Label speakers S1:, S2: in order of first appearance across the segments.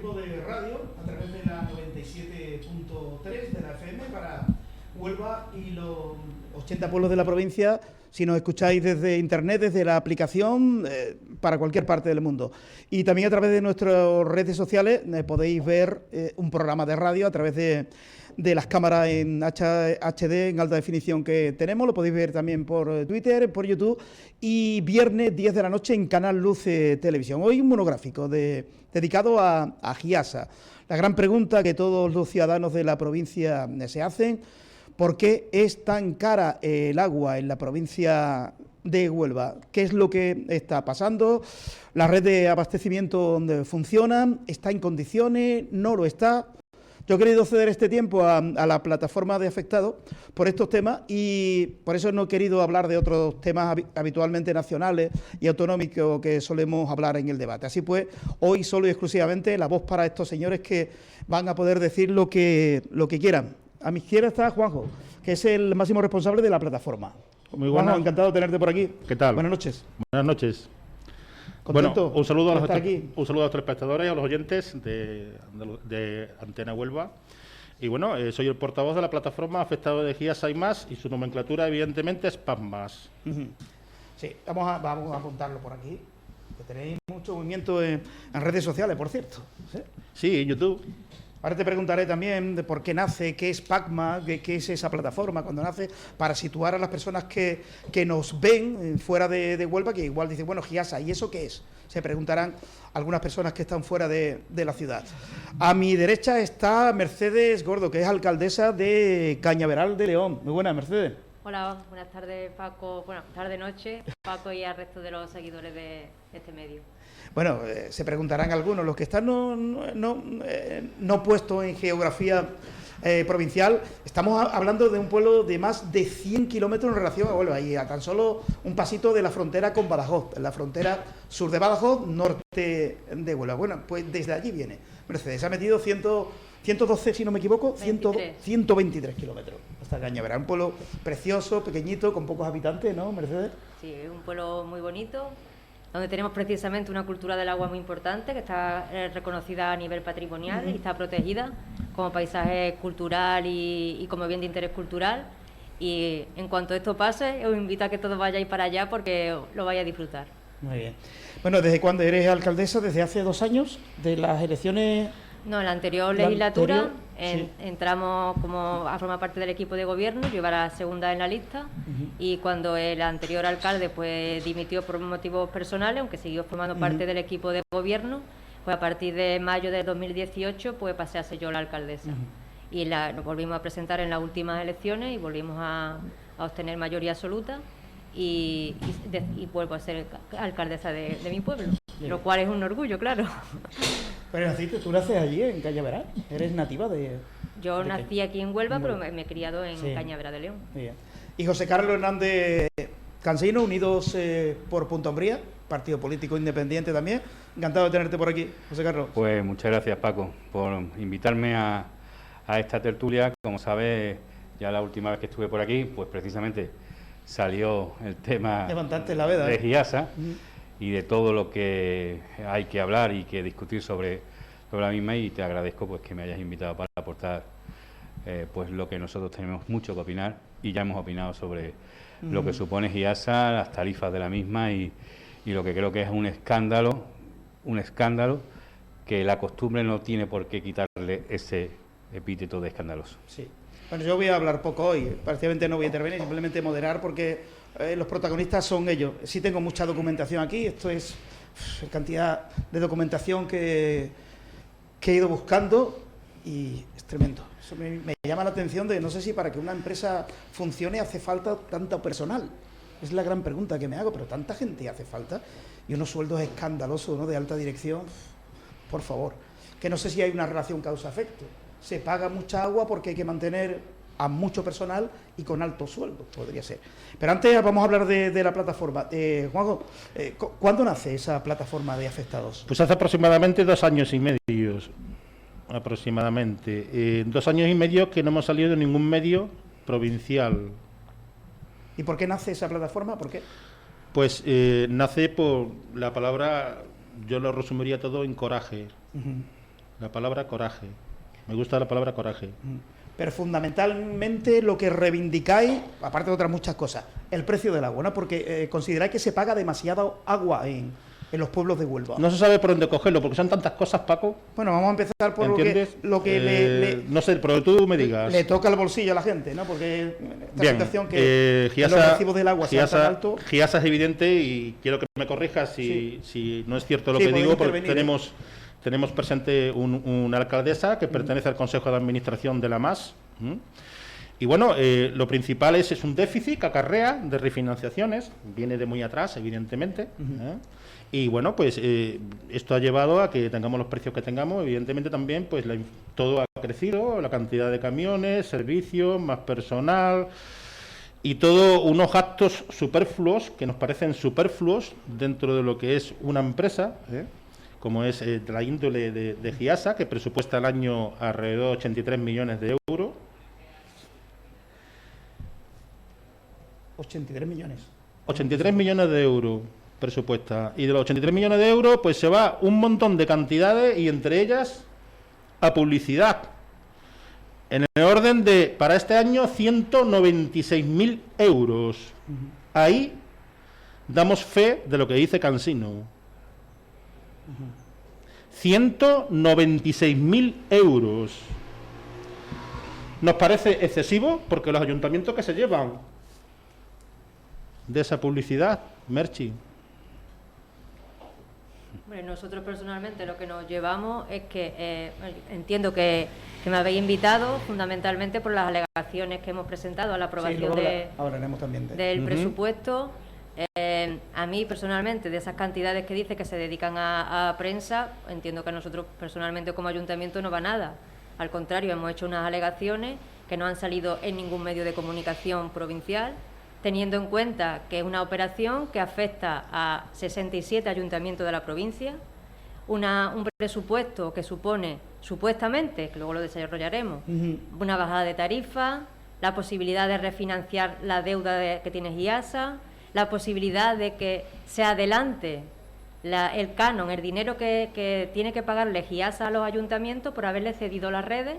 S1: tiempo de radio a través de la 97.3 de la FM para Huelva y los 80 pueblos de la provincia, si nos escucháis desde internet, desde la aplicación, para cualquier parte del mundo. Y también a través de nuestras redes sociales podéis ver un programa de radio a través de las cámaras en HD, en alta definición que tenemos. Lo podéis ver también por Twitter, por YouTube, y viernes 10 de la noche en Canal Luz Televisión. Hoy un monográfico dedicado a Giasa. La gran pregunta que todos los ciudadanos de la provincia se hacen: ¿por qué es tan cara el agua en la provincia de Huelva? ¿Qué es lo que está pasando? ¿La red de abastecimiento funciona? ¿Está en condiciones? ¿No lo está? Yo he querido ceder este tiempo a la plataforma de afectados por estos temas, y por eso no he querido hablar de otros temas habitualmente nacionales y autonómicos que solemos hablar en el debate. Así pues, hoy solo y exclusivamente la voz para estos señores que van a poder decir lo que quieran. A mi izquierda está Juanjo, que es el máximo responsable de la plataforma.
S2: Muy buenas.
S1: Juanjo, encantado de tenerte por aquí.
S2: ¿Qué tal?
S1: Buenas noches.
S2: Buenas noches.
S1: ¿Contento?
S2: Bueno, un saludo a
S1: estar aquí.
S2: Un saludo a los espectadores y a los oyentes de Antena Huelva. Y bueno, soy el portavoz de la plataforma Afectados de Giasa y Más, y su nomenclatura evidentemente es PAM+.
S1: Sí, vamos a apuntarlo por aquí, que tenéis mucho movimiento en redes sociales, por cierto.
S2: Sí, en YouTube.
S1: Ahora te preguntaré también de por qué nace, qué es PACMA, qué es esa plataforma cuando nace, para situar a las personas que nos ven fuera de Huelva, que igual dicen, bueno, Giasa, ¿y eso qué es? Se preguntarán algunas personas que están fuera de la ciudad. A mi derecha está Mercedes Gordo, que es alcaldesa de Cañaveral de León. Muy buena, Mercedes.
S3: Hola, buenas tardes, Paco. Buenas tardes, noche, Paco, y al resto de los seguidores de este medio.
S1: Bueno, se preguntarán algunos, los que están no puestos en geografía provincial. Estamos hablando de un pueblo de más de 100 kilómetros en relación a Huelva, y a tan solo un pasito de la frontera con Badajoz, en la frontera sur de Badajoz, norte de Huelva. Bueno, pues desde allí viene Mercedes. Ha metido 112, si no me equivoco, 123 kilómetros hasta Cañaveral. Un pueblo precioso, pequeñito, con pocos habitantes, ¿no, Mercedes?
S3: Sí, es un pueblo muy bonito, donde tenemos precisamente una cultura del agua muy importante, que está reconocida a nivel patrimonial y está protegida como paisaje cultural y como bien de interés cultural. Y en cuanto esto pase, os invito a que todos vayáis para allá porque lo vais a disfrutar.
S1: Muy bien. Bueno, ¿desde cuándo eres alcaldesa? ¿Desde hace 2 años? ¿De las elecciones?
S3: No, en la anterior legislatura
S1: sí.
S3: Entramos como a formar parte del equipo de gobierno, yo iba a la segunda en la lista, y cuando el anterior alcalde pues dimitió por motivos personales, aunque siguió formando parte del equipo de gobierno, pues a partir de mayo de 2018 pues pasé a ser yo la alcaldesa. Y nos volvimos a presentar en las últimas elecciones y volvimos a obtener mayoría absoluta, y vuelvo a ser alcaldesa de mi pueblo, lo cual es un orgullo, claro.
S1: Pero tú naces allí, en Cañaveral, ¿eres nativa de...?
S3: Yo nací aquí en Huelva, pero me he criado en Cañaveral de León.
S1: Bien. Y José Carlos Hernández Cansino, Unidos por Punta Umbría, partido político independiente también. Encantado de tenerte por aquí, José Carlos.
S4: Pues muchas gracias, Paco, por invitarme a esta tertulia. Como sabes, ya la última vez que estuve por aquí, pues precisamente salió el tema
S1: la veda,
S4: de Giasa y de todo lo que hay que hablar y que discutir sobre la misma, y te agradezco pues que me hayas invitado para aportar pues lo que nosotros tenemos mucho que opinar, y ya hemos opinado sobre lo que supone Giasa, las tarifas de la misma, y lo que creo que es un escándalo que la costumbre no tiene por qué quitarle ese epíteto de escandaloso.
S1: Sí. Bueno, yo voy a hablar poco hoy, prácticamente no voy a intervenir, simplemente moderar, porque los protagonistas son ellos. Sí tengo mucha documentación aquí, esto es cantidad de documentación que he ido buscando, y es tremendo. Eso me llama la atención no sé si para que una empresa funcione hace falta tanto personal. Es la gran pregunta que me hago, pero tanta gente hace falta, y unos sueldos escandalosos, ¿no?, de alta dirección, por favor. Que no sé si hay una relación causa-efecto. Se paga mucha agua porque hay que mantener a mucho personal y con altos sueldos, podría ser. Pero antes vamos a hablar de la plataforma. Juanjo, ¿cuándo nace esa plataforma de afectados?
S2: Pues hace aproximadamente 2 años y medio, aproximadamente. 2 años y medio que no hemos salido de ningún medio provincial.
S1: ¿Y por qué nace esa plataforma? ¿Por qué?
S2: Pues nace por la palabra, yo lo resumiría todo en coraje. La palabra coraje. Me gusta la palabra coraje.
S1: Pero fundamentalmente lo que reivindicáis, aparte de otras muchas cosas, el precio del agua, ¿no? Porque consideráis que se paga demasiada agua en los pueblos de Huelva.
S2: No se sabe por dónde cogerlo, porque son tantas cosas, Paco.
S1: Bueno, vamos a empezar por
S2: ¿Entiendes?
S1: lo que
S2: no sé, pero tú me digas.
S1: le toca el bolsillo a la gente, ¿no? Porque esta
S2: Bien,
S1: situación que los recibos del agua sean tan altos...
S2: Giasa es evidente, y quiero que me corrijas si no es cierto lo
S1: Sí,
S2: que
S1: podéis
S2: digo, porque
S1: intervenir,
S2: tenemos presente una alcaldesa que pertenece al Consejo de Administración de la MAS. Y bueno, lo principal es un déficit que acarrea de refinanciaciones, viene de muy atrás, evidentemente. Y bueno, pues esto ha llevado a que tengamos los precios que tengamos. Evidentemente también pues todo ha crecido, la cantidad de camiones, servicios, más personal y todo unos gastos superfluos que nos parecen superfluos dentro de lo que es una empresa, como es de la índole de Giasa, que presupuesta al año alrededor de 83 millones de euros.
S1: 83 millones.
S2: 83 millones de euros presupuesta. Y de los 83 millones de euros, pues se va un montón de cantidades, y entre ellas a publicidad. En el orden de, para este año, 196.000 euros. Ahí damos fe de lo que dice Cansino. 196.000 euros. Nos parece excesivo, porque los ayuntamientos que se llevan de esa publicidad, Merchi.
S3: Bueno, nosotros personalmente lo que nos llevamos es que entiendo que me habéis invitado fundamentalmente por las alegaciones que hemos presentado a la aprobación
S1: hablaremos también
S3: del presupuesto. A mí personalmente, de esas cantidades que dice que se dedican a prensa, entiendo que a nosotros personalmente como ayuntamiento no va nada. Al contrario, hemos hecho unas alegaciones que no han salido en ningún medio de comunicación provincial, teniendo en cuenta que es una operación que afecta a 67 ayuntamientos de la provincia, un presupuesto que supone, supuestamente, que luego lo desarrollaremos, una bajada de tarifa, la posibilidad de refinanciar la deuda que tiene Giasa, la posibilidad de que se adelante el canon, el dinero que tiene que pagarle Giasa a los ayuntamientos por haberle cedido las redes,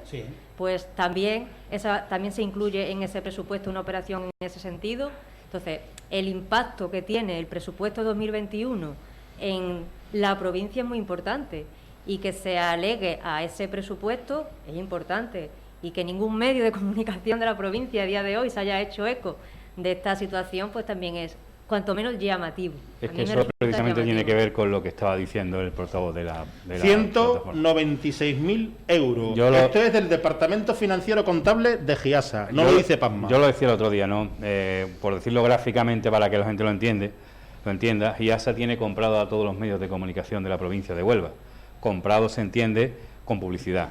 S3: pues también se incluye en ese presupuesto una operación en ese sentido. Entonces, el impacto que tiene el presupuesto 2021 en la provincia es muy importante, y que se alegue a ese presupuesto es importante, y que ningún medio de comunicación de la provincia a día de hoy se haya hecho eco de esta situación, pues también es cuanto menos llamativo.
S4: Es que eso precisamente tiene que ver con lo que estaba diciendo el portavoz de la
S2: 196.000 euros. Esto es del Departamento Financiero Contable de Giasa, no lo dice Pasma.
S4: Yo lo decía el otro día, ¿no? Por decirlo gráficamente para que la gente lo entienda, Giasa tiene comprado a todos los medios de comunicación de la provincia de Huelva. Comprado se entiende con publicidad.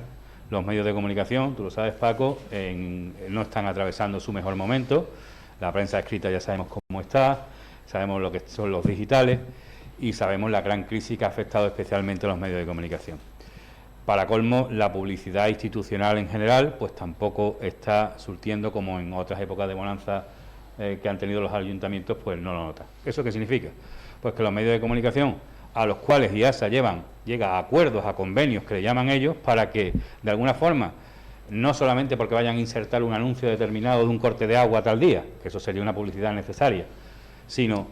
S4: Los medios de comunicación, tú lo sabes, Paco, no están atravesando su mejor momento. La prensa escrita ya sabemos cómo está, sabemos lo que son los digitales y sabemos la gran crisis que ha afectado especialmente a los medios de comunicación. Para colmo, la publicidad institucional en general pues tampoco está surtiendo, como en otras épocas de bonanza que han tenido los ayuntamientos, pues no lo nota. ¿Eso qué significa? Pues que los medios de comunicación, a los cuales Giasa llega a acuerdos, a convenios que le llaman ellos, para que de alguna forma, no solamente porque vayan a insertar un anuncio determinado de un corte de agua tal día, que eso sería una publicidad necesaria, sino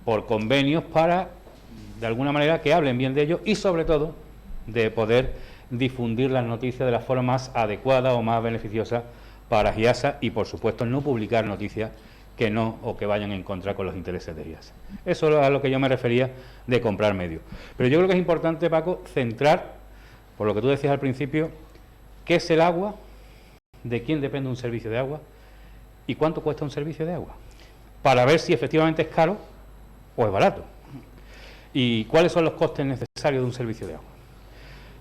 S4: por convenios para, de alguna manera, que hablen bien de ellos y, sobre todo, de poder difundir las noticias de la forma más adecuada o más beneficiosa para Giasa y, por supuesto, no publicar noticias que no o que vayan en contra con los intereses de Giasa. Eso es a lo que yo me refería de comprar medios. Pero yo creo que es importante, Paco, centrar, por lo que tú decías al principio, qué es el agua, de quién depende un servicio de agua y cuánto cuesta un servicio de agua, para ver si efectivamente es caro o es barato. ¿Y cuáles son los costes necesarios de un servicio de agua?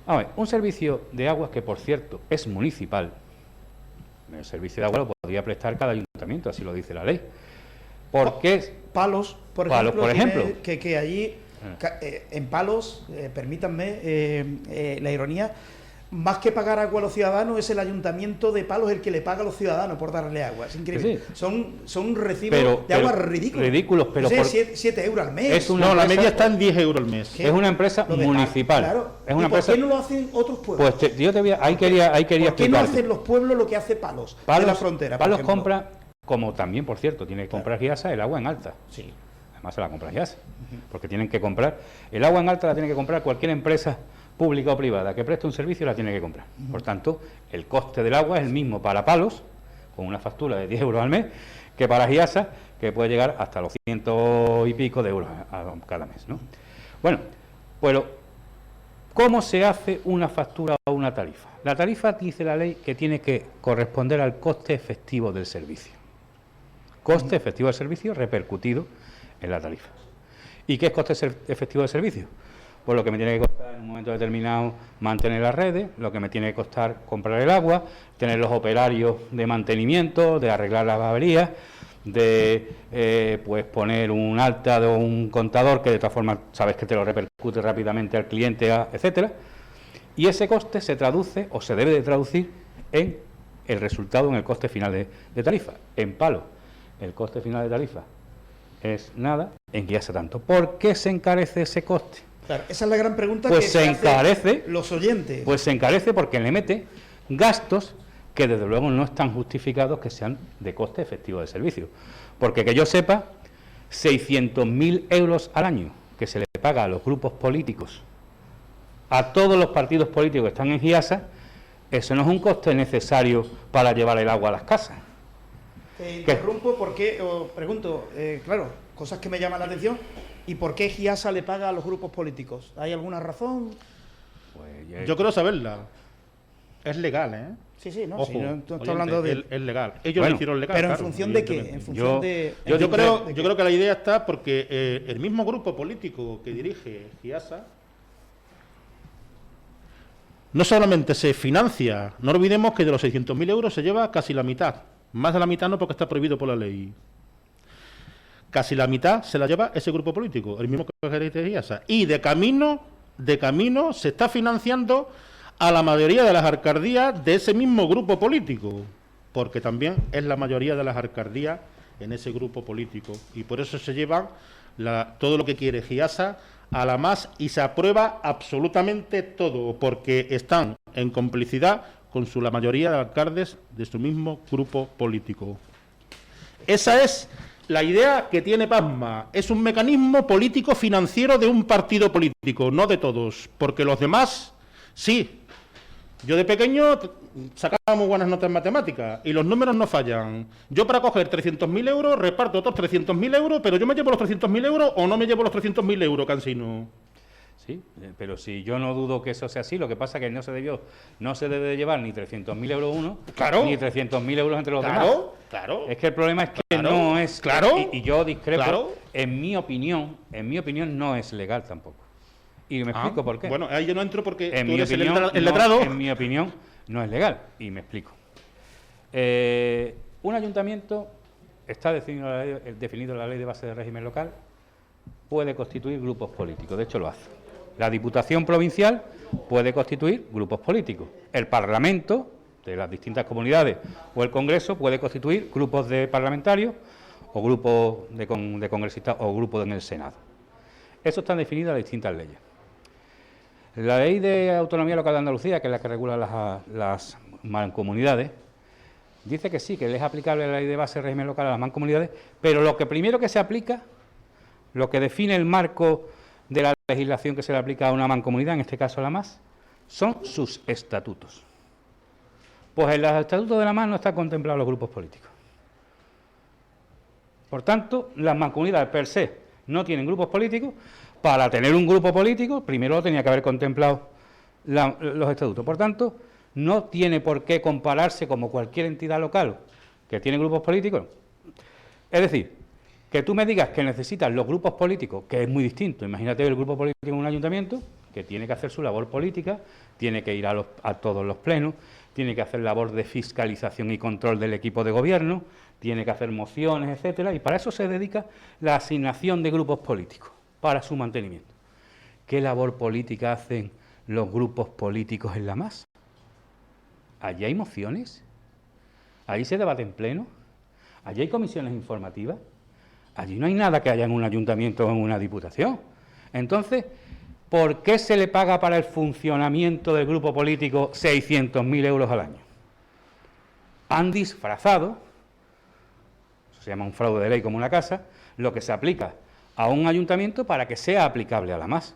S4: A ver, un servicio de agua que, por cierto, es municipal. El servicio de agua lo podría prestar cada ayuntamiento, así lo dice la ley. ¿Por qué?
S1: Palos, por ejemplo. Que allí, en Palos, permítanme la ironía, más que pagar agua a los ciudadanos, es el Ayuntamiento de Palos el que le paga a los ciudadanos por darle agua. Es increíble.
S4: Sí.
S1: Son recibos de agua ridículos.
S4: Ridículos, pero...
S1: 7 euros al mes.
S2: No, la media está en 10 euros al mes.
S4: Es una empresa municipal.
S1: Claro.
S4: Es una
S1: ¿Por
S4: empresa...
S1: qué no lo hacen otros pueblos?
S4: Pues yo te voy a... Ahí quería
S1: ¿Por qué no
S4: explicarte.
S1: hacen los pueblos lo que hace Palos de la frontera?
S4: Palos compra, como también, por cierto, tiene que comprar Giasa el agua en alta.
S1: Sí.
S4: Además se la compra Giasa, porque tienen que comprar... El agua en alta la tiene que comprar cualquier empresa pública o privada que preste un servicio, la tiene que comprar. Por tanto, el coste del agua es el mismo para Palos, con una factura de 10 euros al mes, que para Giasa, que puede llegar hasta los 100 y pico de euros cada mes, ¿no? Bueno, pero ¿cómo se hace una factura o una tarifa? La tarifa, dice la ley, que tiene que corresponder al coste efectivo del servicio. Coste efectivo del servicio repercutido en la tarifa. ¿Y qué es coste efectivo del servicio? Pues lo que me tiene que costar en un momento determinado mantener las redes, lo que me tiene que costar comprar el agua, tener los operarios de mantenimiento, de arreglar las averías, de pues poner un alta de un contador que de todas formas sabes que te lo repercute rápidamente al cliente, etcétera. Y ese coste se traduce o se debe de traducir en el resultado, en el coste final de tarifa. En Palos, el coste final de tarifa es nada, en Giasa tanto. ¿Por qué se encarece ese coste?
S1: Claro, esa es la gran pregunta
S4: Pues
S1: que
S4: se encarece,
S1: hacen los oyentes.
S4: Pues se encarece porque le mete gastos que desde luego no están justificados que sean de coste efectivo de servicio. Porque que yo sepa, 600.000 euros al año que se le paga a los grupos políticos, a todos los partidos políticos que están en Giasa, eso no es un coste necesario para llevar el agua a las casas.
S1: Te interrumpo porque, os pregunto, claro, cosas que me llaman la atención. ¿Y por qué Giasa le paga a los grupos políticos? ¿Hay alguna razón?
S4: Pues
S2: yo creo saberla. Es legal, ¿eh?
S1: Sí, no,
S2: Ojo,
S1: si no estoy
S2: oyente,
S1: hablando de...
S2: es legal. Ellos
S4: Bueno,
S2: lo hicieron legal.
S1: ¿Pero
S2: claro,
S1: en función de qué? En función
S2: yo creo que la idea está porque el mismo grupo político que dirige Giasa no solamente se financia, no olvidemos que de los 600.000 euros se lleva casi la mitad. Más de la mitad no, porque está prohibido por la ley. Casi la mitad se la lleva ese grupo político, el mismo que dirige Giasa. Y de camino se está financiando a la mayoría de las alcaldías de ese mismo grupo político, porque también es la mayoría de las alcaldías en ese grupo político. Y por eso se llevan todo lo que quiere Giasa a la más y se aprueba absolutamente todo, porque están en complicidad con la mayoría de alcaldes de su mismo grupo político. Esa es la idea que tiene Pasma. Es un mecanismo político financiero de un partido político, no de todos, porque los demás, sí. Yo de pequeño sacaba muy buenas notas en matemáticas y los números no fallan. Yo para coger 300.000 euros reparto otros 300.000 euros, pero yo me llevo los 300.000 euros o no me llevo los 300.000 euros, Cansino.
S4: Sí, pero si yo no dudo que eso sea así, lo que pasa es que no se debe de llevar ni 300.000 euros uno,
S2: claro,
S4: ni 300.000 euros entre los demás.
S2: Claro.
S4: Es que el problema es que no es...
S2: Claro.
S4: Y yo discrepo.
S2: Claro.
S4: En mi opinión no es legal tampoco. Y me explico por qué.
S2: Bueno, ahí yo no entro porque
S4: en
S2: tú
S4: mi
S2: eres
S4: opinión,
S2: el letrado.
S4: En mi opinión no es legal, y me explico. Un ayuntamiento está definido en la ley de base de régimen local, puede constituir grupos políticos, de hecho lo hace. La Diputación Provincial puede constituir grupos políticos. El Parlamento de las distintas comunidades o el Congreso puede constituir grupos de parlamentarios o grupos de congresistas o grupos en el Senado. Eso está definido en las distintas leyes. La Ley de Autonomía Local de Andalucía, que es la que regula las mancomunidades, dice que sí, que es aplicable la Ley de Base de Régimen Local a las mancomunidades, pero lo que primero que se aplica, lo que define el marco de la legislación que se le aplica a una mancomunidad, en este caso la MAS, son sus estatutos. Pues en los estatutos de la MAS no están contemplados los grupos políticos. Por tanto, las mancomunidades per se no tienen grupos políticos. Para tener un grupo político, primero lo tenía que haber contemplado los estatutos. Por tanto, no tiene por qué compararse como cualquier entidad local que tiene grupos políticos. Es decir, que tú me digas que necesitas los grupos políticos, que es muy distinto. Imagínate el grupo político en un ayuntamiento que tiene que hacer su labor política, tiene que ir a todos los plenos, tiene que hacer labor de fiscalización y control del equipo de gobierno, tiene que hacer mociones, etcétera, y para eso se dedica la asignación de grupos políticos, para su mantenimiento. ¿Qué labor política hacen los grupos políticos en la MAS? allí hay mociones, allí se debate en pleno, allí hay comisiones informativas, allí no hay nada que haya en un ayuntamiento o en una diputación. Entonces, ¿por qué se le paga para el funcionamiento del grupo político 600.000 euros al año? Han disfrazado, eso se llama un fraude de ley como una casa, lo que se aplica a un ayuntamiento para que sea aplicable a la MAS.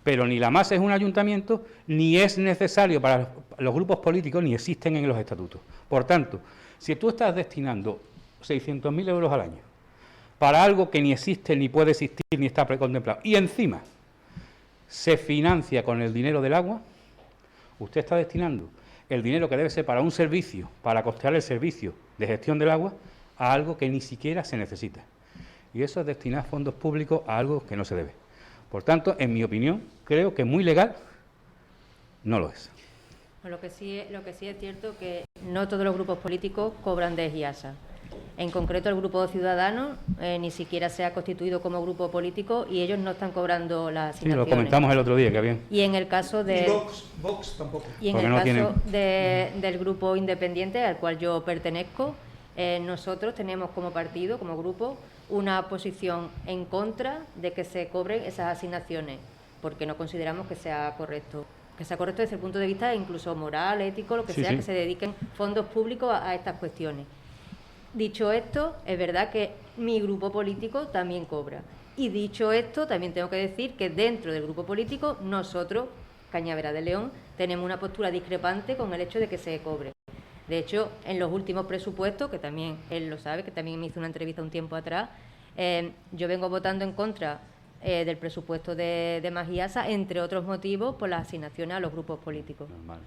S4: Pero ni la MAS es un ayuntamiento, ni es necesario para los grupos políticos, ni existen en los estatutos. Por tanto, si tú estás destinando 600.000 euros al año para algo que ni existe, ni puede existir, ni está precontemplado, y encima se financia con el dinero del agua, usted está destinando el dinero que debe ser para un servicio, para costear el servicio de gestión del agua, a algo que ni siquiera se necesita. Y eso es destinar fondos públicos a algo que no se debe. Por tanto, en mi opinión, creo que muy legal no lo es.
S3: Lo que sí es cierto que no todos los grupos políticos cobran de GIASA. En concreto, el Grupo Ciudadanos ni siquiera se ha constituido como grupo político y ellos no están cobrando las asignaciones.
S4: Sí, lo comentamos el otro día, que bien.
S3: Y en el caso de...
S1: Y Vox tampoco.
S3: Y en el caso del grupo independiente al cual yo pertenezco, nosotros tenemos como partido, como grupo, una posición en contra de que se cobren esas asignaciones, porque no consideramos que sea correcto. Que sea correcto desde el punto de vista incluso moral, ético, lo que sea, que se dediquen fondos públicos a estas cuestiones. Dicho esto, es verdad que mi grupo político también cobra. Y dicho esto, también tengo que decir que dentro del grupo político, nosotros, Cañaveral de León, tenemos una postura discrepante con el hecho de que se cobre. De hecho, en los últimos presupuestos, que también él lo sabe, que también me hizo una entrevista un tiempo atrás, yo vengo votando en contra del presupuesto de Magiasa, entre otros motivos, por las asignaciones a los grupos políticos.
S4: Normal.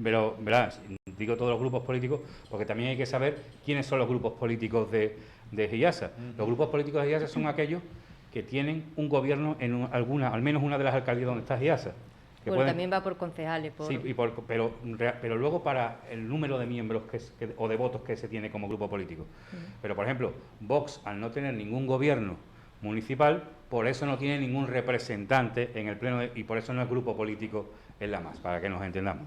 S4: Pero, verás, digo todos los grupos políticos, porque también hay que saber quiénes son los grupos políticos de GIASA. Los grupos políticos de GIASA son aquellos que tienen un gobierno en al menos una de las alcaldías donde está GIASA.
S3: Bueno, también va por concejales.
S4: Sí, pero luego para el número de miembros o de votos que se tiene como grupo político. Pero, por ejemplo, Vox, al no tener ningún gobierno municipal, por eso no tiene ningún representante en el pleno y por eso no es grupo político en la MAS, para que nos entendamos.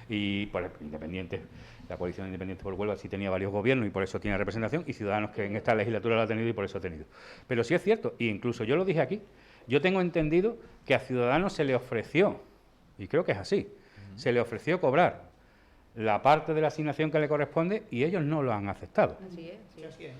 S4: Y por Independiente, la coalición Independiente por Huelva sí tenía varios gobiernos y por eso tiene representación, y Ciudadanos, que en esta legislatura lo ha tenido y por eso ha tenido. Pero sí es cierto, e incluso yo lo dije aquí, yo tengo entendido que a Ciudadanos se le ofreció, y creo que es así, se le ofreció cobrar la parte de la asignación que le corresponde y ellos no lo han aceptado.
S3: Así es. Sí, así es.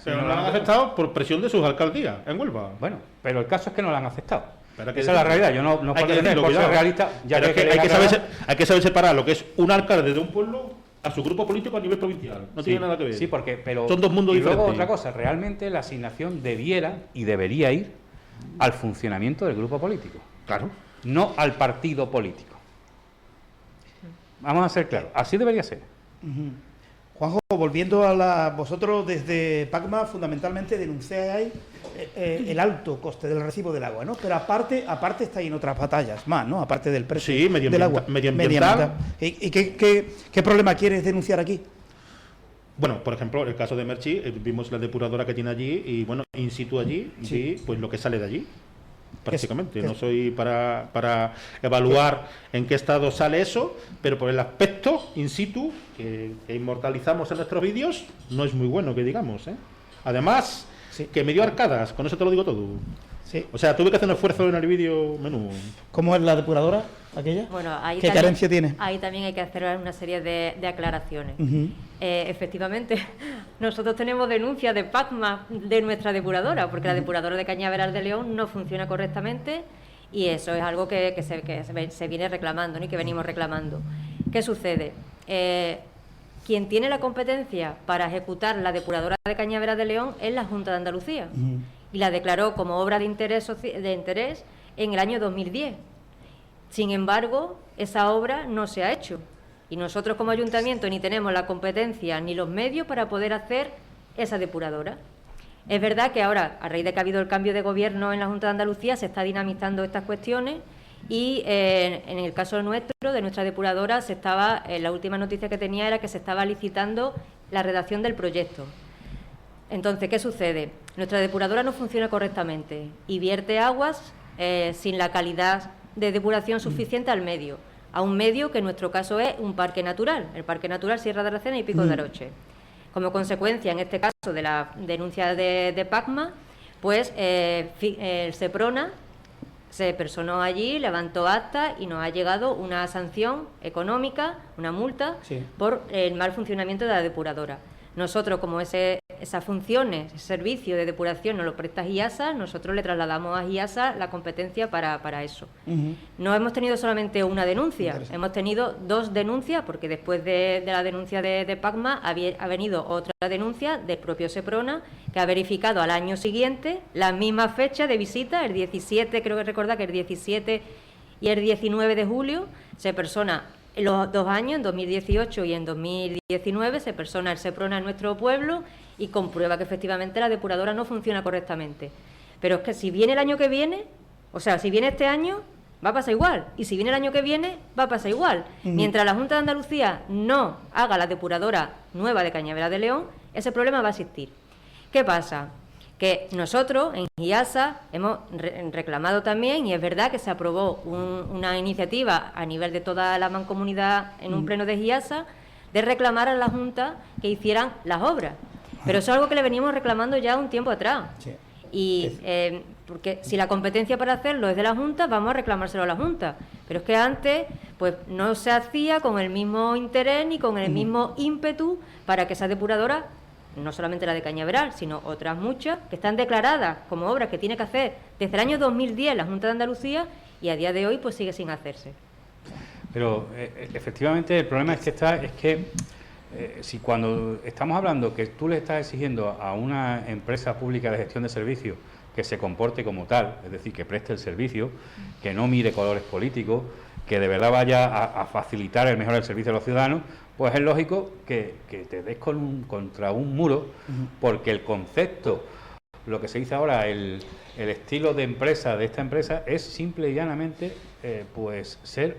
S2: Pero no lo han aceptado por presión de sus alcaldías en Huelva.
S4: Bueno, pero el caso es que no lo han aceptado.
S2: Esa
S4: es la realidad. Yo no puedo decir, por ser realista, ya
S2: hay que saber separar lo que es un alcalde de un pueblo a su grupo político a nivel provincial. No tiene nada que ver.
S4: Sí, pero
S2: son dos mundos diferentes.
S4: Y luego otra cosa, realmente la asignación debiera y debería ir al funcionamiento del grupo político.
S2: Claro.
S4: No al partido político. Vamos a ser claros, así debería ser.
S1: Juanjo, volviendo vosotros desde PACMA fundamentalmente denunciáis el alto coste del recibo del agua, ¿no? Pero aparte estáis en otras batallas más, ¿no? Aparte del precio del agua.
S2: Medioambiental.
S1: ¿Y qué problema quieres denunciar aquí?
S2: Bueno, por ejemplo, el caso de Merchi, vimos la depuradora que tiene allí y, bueno, in situ allí, y pues lo que sale de allí. Prácticamente, no soy para evaluar en qué estado sale eso, pero por el aspecto in situ que inmortalizamos en nuestros vídeos, no es muy bueno que digamos, ¿eh? Además, que me dio arcadas, con eso te lo digo todo.
S1: Sí.
S2: O sea, tuve que hacer un esfuerzo en el vídeo menú.
S1: ¿Cómo es la depuradora aquella?
S3: Bueno, ahí
S1: ¿Qué carencia tiene?
S3: Ahí también hay que hacer una serie de aclaraciones. Efectivamente, nosotros tenemos denuncias de PACMA de nuestra depuradora, porque la depuradora de Cañaveral de León no funciona correctamente y eso es algo que se viene reclamando, ¿no? Y que venimos reclamando. ¿Qué sucede? Quien tiene la competencia para ejecutar la depuradora de Cañaveral de León es la Junta de Andalucía y la declaró como obra de interés en el año 2010. Sin embargo, esa obra no se ha hecho y nosotros como ayuntamiento ni tenemos la competencia ni los medios para poder hacer esa depuradora. Es verdad que ahora, a raíz de que ha habido el cambio de gobierno en la Junta de Andalucía, se está dinamizando estas cuestiones y en el caso nuestro, de nuestra depuradora, la última noticia que tenía era que se estaba licitando la redacción del proyecto. Entonces, ¿qué sucede? Nuestra depuradora no funciona correctamente y vierte aguas sin la calidad de depuración suficiente al medio. a un medio que en nuestro caso es un parque natural, el Parque Natural Sierra de Aracena y Picos de Aroche. Como consecuencia, en este caso, de la denuncia de PACMA, pues el Seprona se personó allí, levantó acta y nos ha llegado una sanción económica, una multa, por el mal funcionamiento de la depuradora. Nosotros, como esas funciones, ese servicio de depuración nos lo presta GIASA, nosotros le trasladamos a GIASA la competencia para eso. No hemos tenido solamente una denuncia, hemos tenido 2 denuncias, porque después de la denuncia de PACMA ha venido otra denuncia del propio Seprona, que ha verificado al año siguiente la misma fecha de visita, el 17, creo que recordar que el 17 y el 19 de julio, se persona los 2 años, en 2018 y en 2019, se persona el Seprona en nuestro pueblo y comprueba que efectivamente la depuradora no funciona correctamente. Pero es que si viene el año que viene, o sea, si viene este año, va a pasar igual. Y si viene el año que viene, va a pasar igual. Mientras la Junta de Andalucía no haga la depuradora nueva de Cañaveral de León, ese problema va a existir. ¿Qué pasa? Que nosotros en GIASA hemos reclamado también, y es verdad que se aprobó una iniciativa a nivel de toda la mancomunidad en un pleno de GIASA, de reclamar a la Junta que hicieran las obras. Pero eso es algo que le veníamos reclamando ya un tiempo atrás. Y porque si la competencia para hacerlo es de la Junta, vamos a reclamárselo a la Junta. Pero es que antes pues no se hacía con el mismo interés ni con el mismo ímpetu para que esa depuradora, no solamente la de Cañaveral, sino otras muchas, que están declaradas como obras que tiene que hacer desde el año 2010 la Junta de Andalucía, y a día de hoy pues sigue sin hacerse.
S4: Pero efectivamente el problema es que si cuando estamos hablando que tú le estás exigiendo a una empresa pública de gestión de servicios que se comporte como tal, es decir, que preste el servicio, que no mire colores políticos, que de verdad vaya a facilitar el mejor servicio a los ciudadanos, pues es lógico que te des contra un muro, porque el concepto, lo que se dice ahora, el estilo de empresa de esta empresa es simple y llanamente pues ser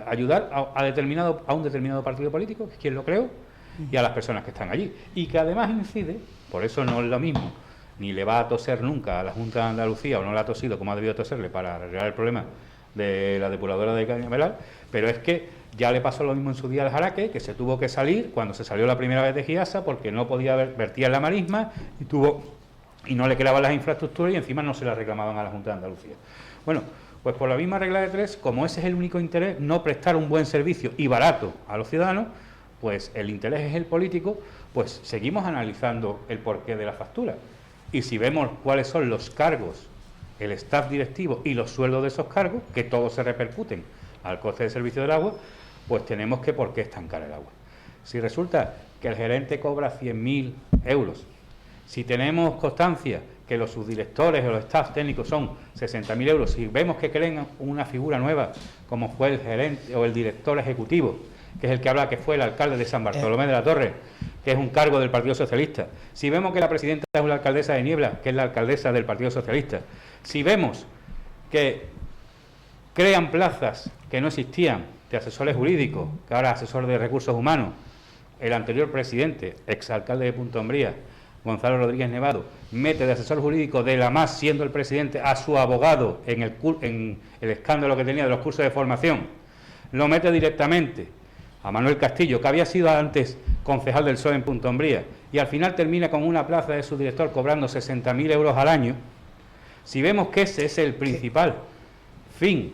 S4: ayudar a un determinado partido político, que es quien lo creó, y a las personas que están allí, y que además incide, por eso no es lo mismo, ni le va a toser nunca a la Junta de Andalucía, o no le ha tosido como ha debido toserle para arreglar el problema de la depuradora de Cañaveral, pero es que ya le pasó lo mismo en su día al Jaraque, que se tuvo que salir cuando se salió la primera vez de GIASA porque no podía vertir en la marisma y no le quedaban las infraestructuras y encima no se las reclamaban a la Junta de Andalucía. Bueno, pues por la misma regla de 3, como ese es el único interés, no prestar un buen servicio y barato a los ciudadanos, pues el interés es el político, pues seguimos analizando el porqué de la factura. Y si vemos cuáles son los cargos, el staff directivo y los sueldos de esos cargos, que todos se repercuten al coste de servicio del agua, pues tenemos que por qué es tan cara el agua. Si resulta que el gerente cobra 100.000 euros, si tenemos constancia que los subdirectores o los staff técnicos son 60.000 euros, si vemos que crean una figura nueva, como fue el gerente o el director ejecutivo, que es el que habla que fue el alcalde de San Bartolomé de la Torre, que es un cargo del Partido Socialista, si vemos que la presidenta es una alcaldesa de Niebla, que es la alcaldesa del Partido Socialista, si vemos que crean plazas que no existían de asesores jurídicos, que ahora es asesor de recursos humanos, el anterior presidente, exalcalde de Punta Umbría, Gonzalo Rodríguez Nevado, mete de asesor jurídico de la MAS, siendo el presidente, a su abogado en el escándalo que tenía de los cursos de formación, lo mete directamente a Manuel Castillo, que había sido antes concejal del PSOE en Punta Umbría, y al final termina con una plaza de subdirector cobrando 60.000 euros al año. Si vemos que ese es el principal fin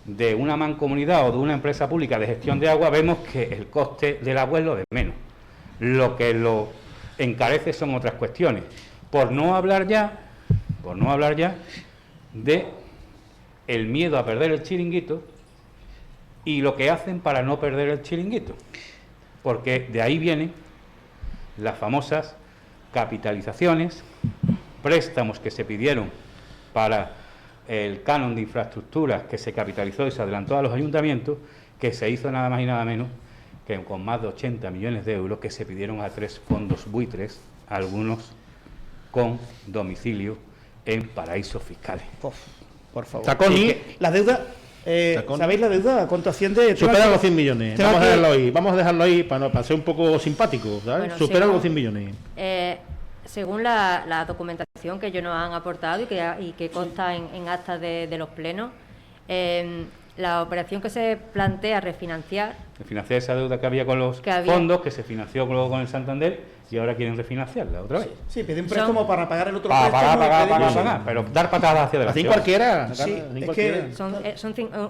S4: de una mancomunidad o de una empresa pública de gestión de agua, vemos que el coste del agua es lo de menos. Lo que lo encarece son otras cuestiones. Por no hablar ya de el miedo a perder el chiringuito y lo que hacen para no perder el chiringuito. Porque de ahí vienen las famosas capitalizaciones, préstamos que se pidieron para el canon de infraestructuras que se capitalizó y se adelantó a los ayuntamientos, que se hizo nada más y nada menos que con más de 80 millones de euros que se pidieron a 3 fondos buitres, algunos con domicilio en paraísos fiscales.
S1: Por favor.
S2: Taconi.
S1: La deuda, ¿sabéis la deuda? ¿Cuánto asciende?
S2: Supera los 100 millones. Vamos a dejarlo ahí para ser un poco simpático, ¿sabes?
S3: Bueno,
S2: supera los 100 millones.
S3: Según la documentación que ellos nos han aportado y que consta en actas de los plenos, la operación que se plantea refinanciar,
S4: Financiar esa deuda que había con los fondos, que se financió luego con el Santander, y ahora quieren refinanciarla otra vez.
S1: Sí, pide un préstamo para pagar el otro
S4: Para
S1: préstamo.
S4: pagar, pero dar patadas hacia adelante.
S2: Así cualquiera.
S1: Sí,
S2: así
S1: es
S2: cualquiera.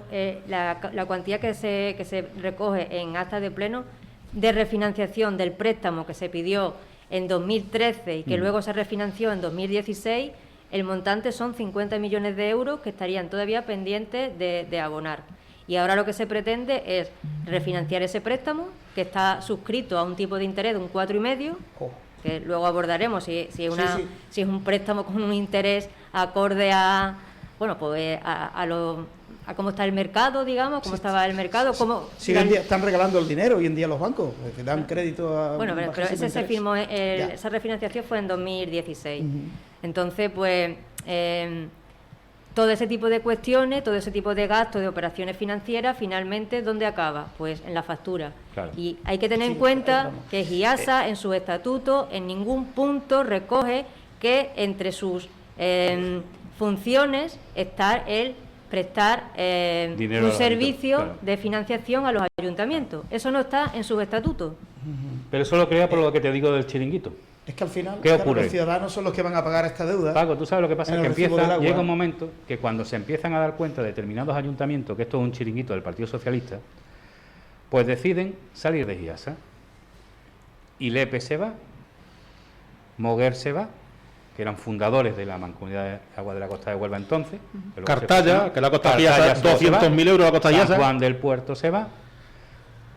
S1: que
S3: la cuantía que se recoge en actas de pleno de refinanciación del préstamo que se pidió en 2013 y que luego se refinanció en 2016, el montante son 50 millones de euros que estarían todavía pendientes de abonar. Y ahora lo que se pretende es refinanciar ese préstamo, que está suscrito a un tipo de interés de un 4,5, que luego abordaremos si es un préstamo con un interés acorde a, bueno, pues a cómo está el mercado, digamos, cómo estaba el mercado, cómo...
S1: Sí, hoy en día están regalando el dinero hoy en día los bancos, que dan crédito a...
S3: Bueno, pero ese se firmó, esa refinanciación fue en 2016. Entonces, pues... todo ese tipo de cuestiones, todo ese tipo de gastos, de operaciones financieras, finalmente, ¿dónde acaba? Pues en la factura.
S4: Claro.
S3: Y hay que tener en cuenta que GIASA, en su estatuto, en ningún punto recoge que entre sus funciones está el prestar un servicio de financiación a los ayuntamientos. Eso no está en sus estatutos.
S4: Pero eso lo crea por lo que te digo del chiringuito.
S1: Es que al final
S4: ¿Qué ocurre?
S1: los ciudadanos son los que van a pagar esta deuda.
S4: Paco, tú sabes lo que pasa,
S1: en
S4: que
S1: el recibo del agua.
S4: llega un momento que cuando se empiezan a dar cuenta de determinados ayuntamientos que esto es un chiringuito del Partido Socialista, pues deciden salir de GIASA. Y Lepe se va, Moguer se va, que eran fundadores de la Mancomunidad de Agua de la Costa de Huelva entonces.
S2: Cartaya, que la Costa GIASA, 200.000 euros la Costa GIASA.
S4: San Juan del Puerto se va.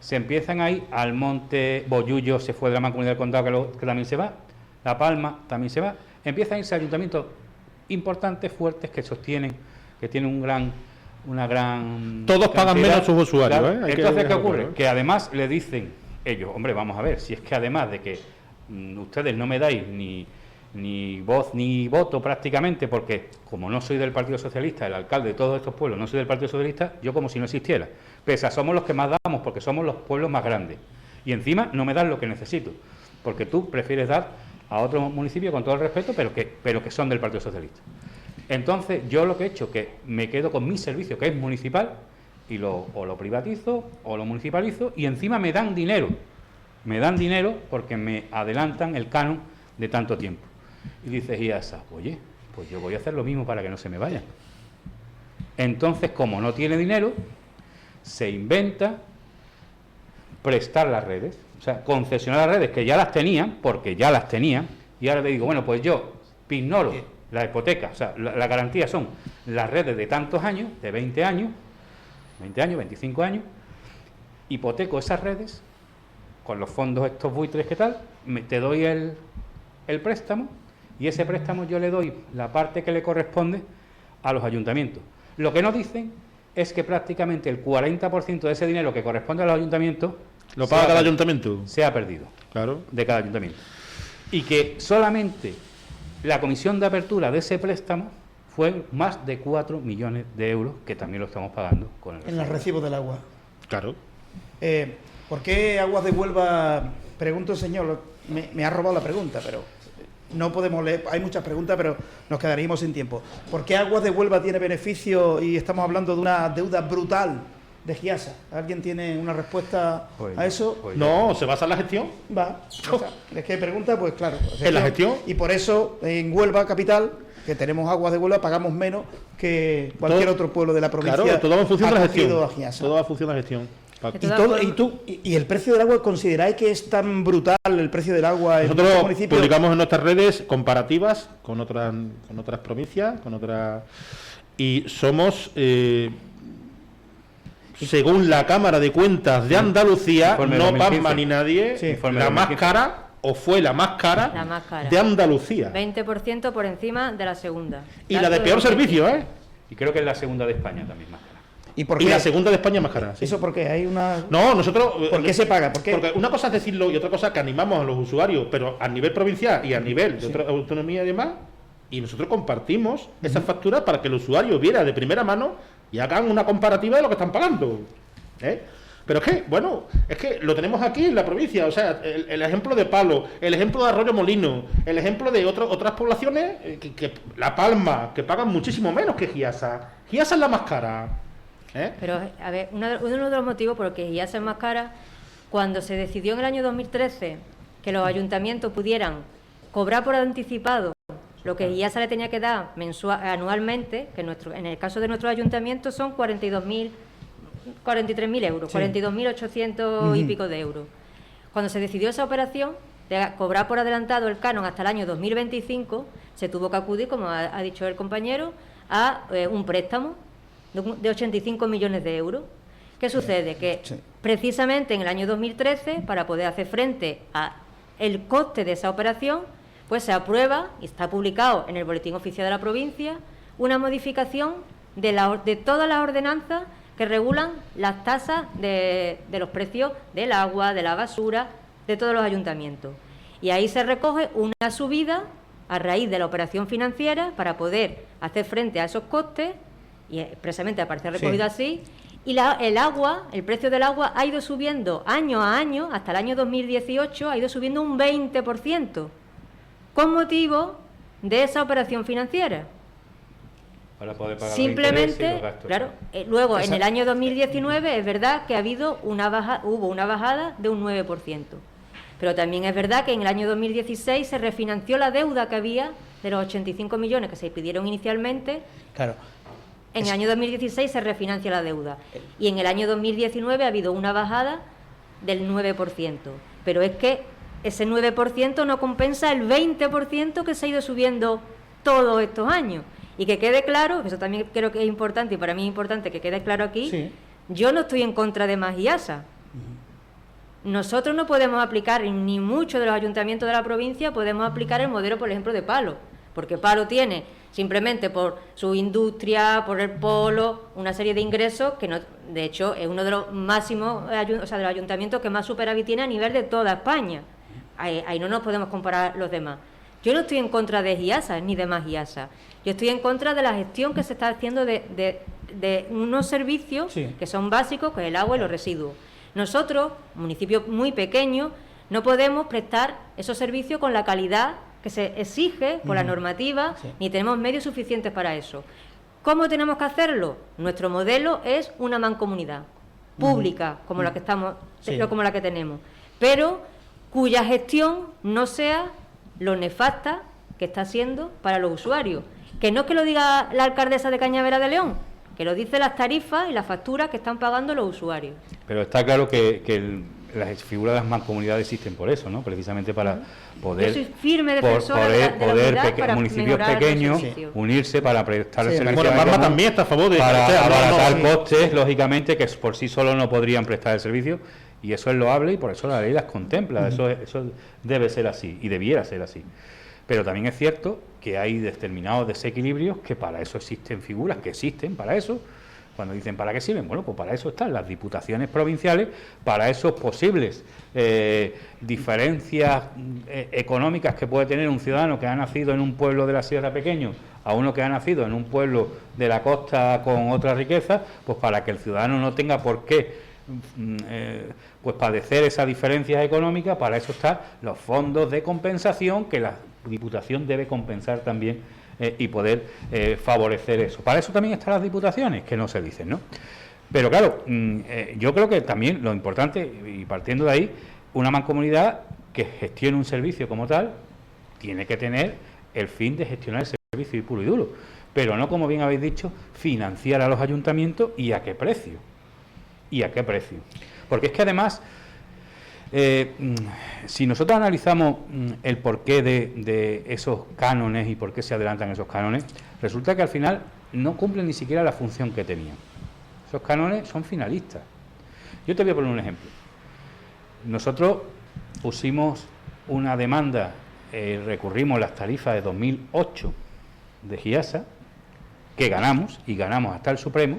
S4: Se empiezan a ir al Monte Bollullo, se fue de la Mancomunidad del Condado, que también se va. La Palma también se va. Empiezan a irse ayuntamientos importantes, fuertes, que sostienen, que tienen una gran...
S2: Todos pagan menos sus usuarios.
S4: Claro.
S2: ¿Eh?
S4: Entonces, ¿qué ocurre? Que además le dicen ellos, hombre, vamos a ver, si es que además de que ustedes no me dais ni voz ni voto prácticamente, porque como no soy del Partido Socialista, el alcalde de todos estos pueblos no soy del Partido Socialista, yo como si no existiera. Pese a somos los que más damos, porque somos los pueblos más grandes. Y encima no me dan lo que necesito, porque tú prefieres dar a otro municipio con todo el respeto, pero que son del Partido Socialista. Entonces, yo lo que he hecho, que me quedo con mi servicio, que es municipal, y o lo privatizo o lo municipalizo, y encima me dan dinero porque me adelantan el canon de tanto tiempo. Y dice GIASA, oye, pues yo voy a hacer lo mismo para que no se me vayan. Entonces, como no tiene dinero, se inventa prestar las redes, o sea, concesionar las redes que ya las tenían, porque ya las tenían, y ahora le digo, bueno, pues yo ignoro la hipoteca, o sea, la garantía son las redes de tantos años, de 20 años, 25 años, hipoteco esas redes con los fondos estos buitres que tal, te doy el préstamo, y ese préstamo yo le doy la parte que le corresponde a los ayuntamientos. Lo que no dicen es que prácticamente el 40% de ese dinero que corresponde a los ayuntamientos
S2: ¿lo paga cada ayuntamiento?
S4: Se ha perdido.
S2: Claro.
S4: De cada ayuntamiento. Y que solamente la comisión de apertura de ese préstamo fue más de 4 millones de euros, que también lo estamos pagando con el
S1: en el recibo del agua.
S2: Claro.
S1: ¿Por qué Aguas de Huelva? Pregunto, señor, me ha robado la pregunta, pero no podemos leer, hay muchas preguntas, pero nos quedaríamos sin tiempo. ¿Por qué Aguas de Huelva tiene beneficio y estamos hablando de una deuda brutal de GIASA? ¿Alguien tiene una respuesta a eso?
S2: No, ¿se basa en la gestión?
S1: Va. O sea, es que pregunta, pues claro.
S2: ¿En la gestión?
S1: Y por eso en Huelva capital, que tenemos Aguas de Huelva, pagamos menos que cualquier otro pueblo de la provincia.
S2: Claro, todo va en función de la gestión.
S1: A GIASA.
S2: Todo va en función de la gestión.
S1: ¿Y el precio del agua, consideráis que es tan brutal el precio del agua en
S2: Nosotros
S1: este municipio?
S2: publicamos en nuestras redes comparativas con otras provincias, y somos, según la Cámara de Cuentas de Andalucía, no Pasma ni nadie, la más cara, o fue la más cara de Andalucía.
S3: 20% por encima de la segunda.
S2: Y la de peor servicio, ¿eh?
S4: Y creo que es la segunda de España también más cara.
S1: ¿Y por
S2: Y
S1: qué?
S2: la segunda de España más cara. Sí.
S1: ¿Eso por qué? Hay una...
S2: No, nosotros...
S1: ¿Por qué se paga? ¿Por qué?
S2: Porque una cosa es decirlo y otra cosa es que animamos a los usuarios, pero a nivel provincial y a nivel de otra autonomía y demás, y nosotros compartimos esas facturas para que el usuario viera de primera mano y hagan una comparativa de lo que están pagando. Pero es que, bueno, es que lo tenemos aquí en la provincia, o sea, el ejemplo de Palo, el ejemplo de Arroyo Molino, el ejemplo de otras poblaciones, que La Palma, que pagan muchísimo menos que GIASA. GIASA es la más cara.
S3: Pero, a ver, uno de los motivos por los que IASA es más cara, cuando se decidió en el año 2013 que los ayuntamientos pudieran cobrar por anticipado lo que IASA le tenía que dar anualmente, que en el caso de nuestros ayuntamientos son 43.000 euros, 42.800 y pico de euros. Cuando se decidió esa operación de cobrar por adelantado el canon hasta el año 2025, se tuvo que acudir, como ha dicho el compañero, a un préstamo de 85 millones de euros. ¿Qué sucede? Que precisamente en el año 2013, para poder hacer frente a el coste de esa operación, pues se aprueba, y está publicado en el Boletín Oficial de la provincia, una modificación de todas las ordenanzas que regulan las tasas de los precios del agua, de la basura, de todos los ayuntamientos. Y ahí se recoge una subida a raíz de la operación financiera para poder hacer frente a esos costes, y expresamente aparece recogido así, y el precio del agua ha ido subiendo año a año, hasta el año 2018 ha ido subiendo un 20%, con motivo de esa operación financiera.
S4: Para poder pagar
S3: simplemente,
S4: los intereses y los gastos.
S3: Claro, luego en el año 2019 es verdad que hubo una bajada de un 9%. Pero también es verdad que en el año 2016 se refinanció la deuda que había de los 85 millones que se pidieron inicialmente.
S1: Claro.
S3: En el año 2016 se refinancia la deuda. Y en el año 2019 ha habido una bajada del 9%. Pero es que ese 9% no compensa el 20% que se ha ido subiendo todos estos años. Y que quede claro, eso también creo que es importante, y para mí es importante que quede claro aquí, yo no estoy en contra de más IASA. Nosotros no podemos aplicar, ni muchos de los ayuntamientos de la provincia podemos aplicar el modelo, por ejemplo, de Palo, porque Palo tiene, simplemente por su industria, por el polo, una serie de ingresos que, no, de hecho, es uno de los máximos, de los ayuntamientos que más superávit tiene a nivel de toda España. Ahí no nos podemos comparar los demás. Yo no estoy en contra de IASA, ni de más IASA. Yo estoy en contra de la gestión que se está haciendo de unos servicios que son básicos, que es el agua y los residuos. Nosotros, municipio muy pequeño, no podemos prestar esos servicios con la calidad que se exige por la normativa, ni tenemos medios suficientes para eso. ¿Cómo tenemos que hacerlo? Nuestro modelo es una mancomunidad pública, como la que estamos, como la que tenemos, pero cuya gestión no sea lo nefasta que está siendo para los usuarios. Que no es que lo diga la alcaldesa de Cañavera de León, que lo dice las tarifas y las facturas que están pagando los usuarios.
S4: Pero está claro que las figuras de las mancomunidades existen por eso, ¿no? Precisamente para poder...
S3: Yo soy firme defensora de la unidad para
S4: municipios pequeños unirse para prestar el servicio.
S2: Bueno, Palma también está a favor de...
S4: Para abaratar costes, lógicamente, que por sí solo no podrían prestar el servicio, y eso es loable y por eso la ley las contempla. Eso debe ser así y debiera ser así. Pero también es cierto que hay determinados desequilibrios que para eso existen figuras, que existen para eso. Cuando dicen ¿para qué sirven? Bueno, pues para eso están las diputaciones provinciales, para esos posibles diferencias económicas que puede tener un ciudadano que ha nacido en un pueblo de la Sierra Pequeño a uno que ha nacido en un pueblo de la costa con otra riqueza, pues para que el ciudadano no tenga por qué pues padecer esas diferencias económicas. Para eso están los fondos de compensación que la Diputación debe compensar también y poder favorecer eso. Para eso también están las diputaciones, que no se dicen, ¿no? Pero claro, yo creo que también lo importante, y partiendo de ahí, una mancomunidad que gestione un servicio como tal tiene que tener el fin de gestionar el servicio puro y duro, pero no, como bien habéis dicho, financiar a los ayuntamientos. ¿Y a qué precio? ¿Y a qué precio? Porque es que además, si nosotros analizamos el porqué de esos cánones y por qué se adelantan esos cánones, resulta que al final no cumplen ni siquiera la función que tenían. Esos cánones son finalistas. Yo te voy a poner un ejemplo. Nosotros pusimos una demanda, recurrimos las tarifas de 2008 de GIASA, que ganamos, y ganamos hasta el Supremo.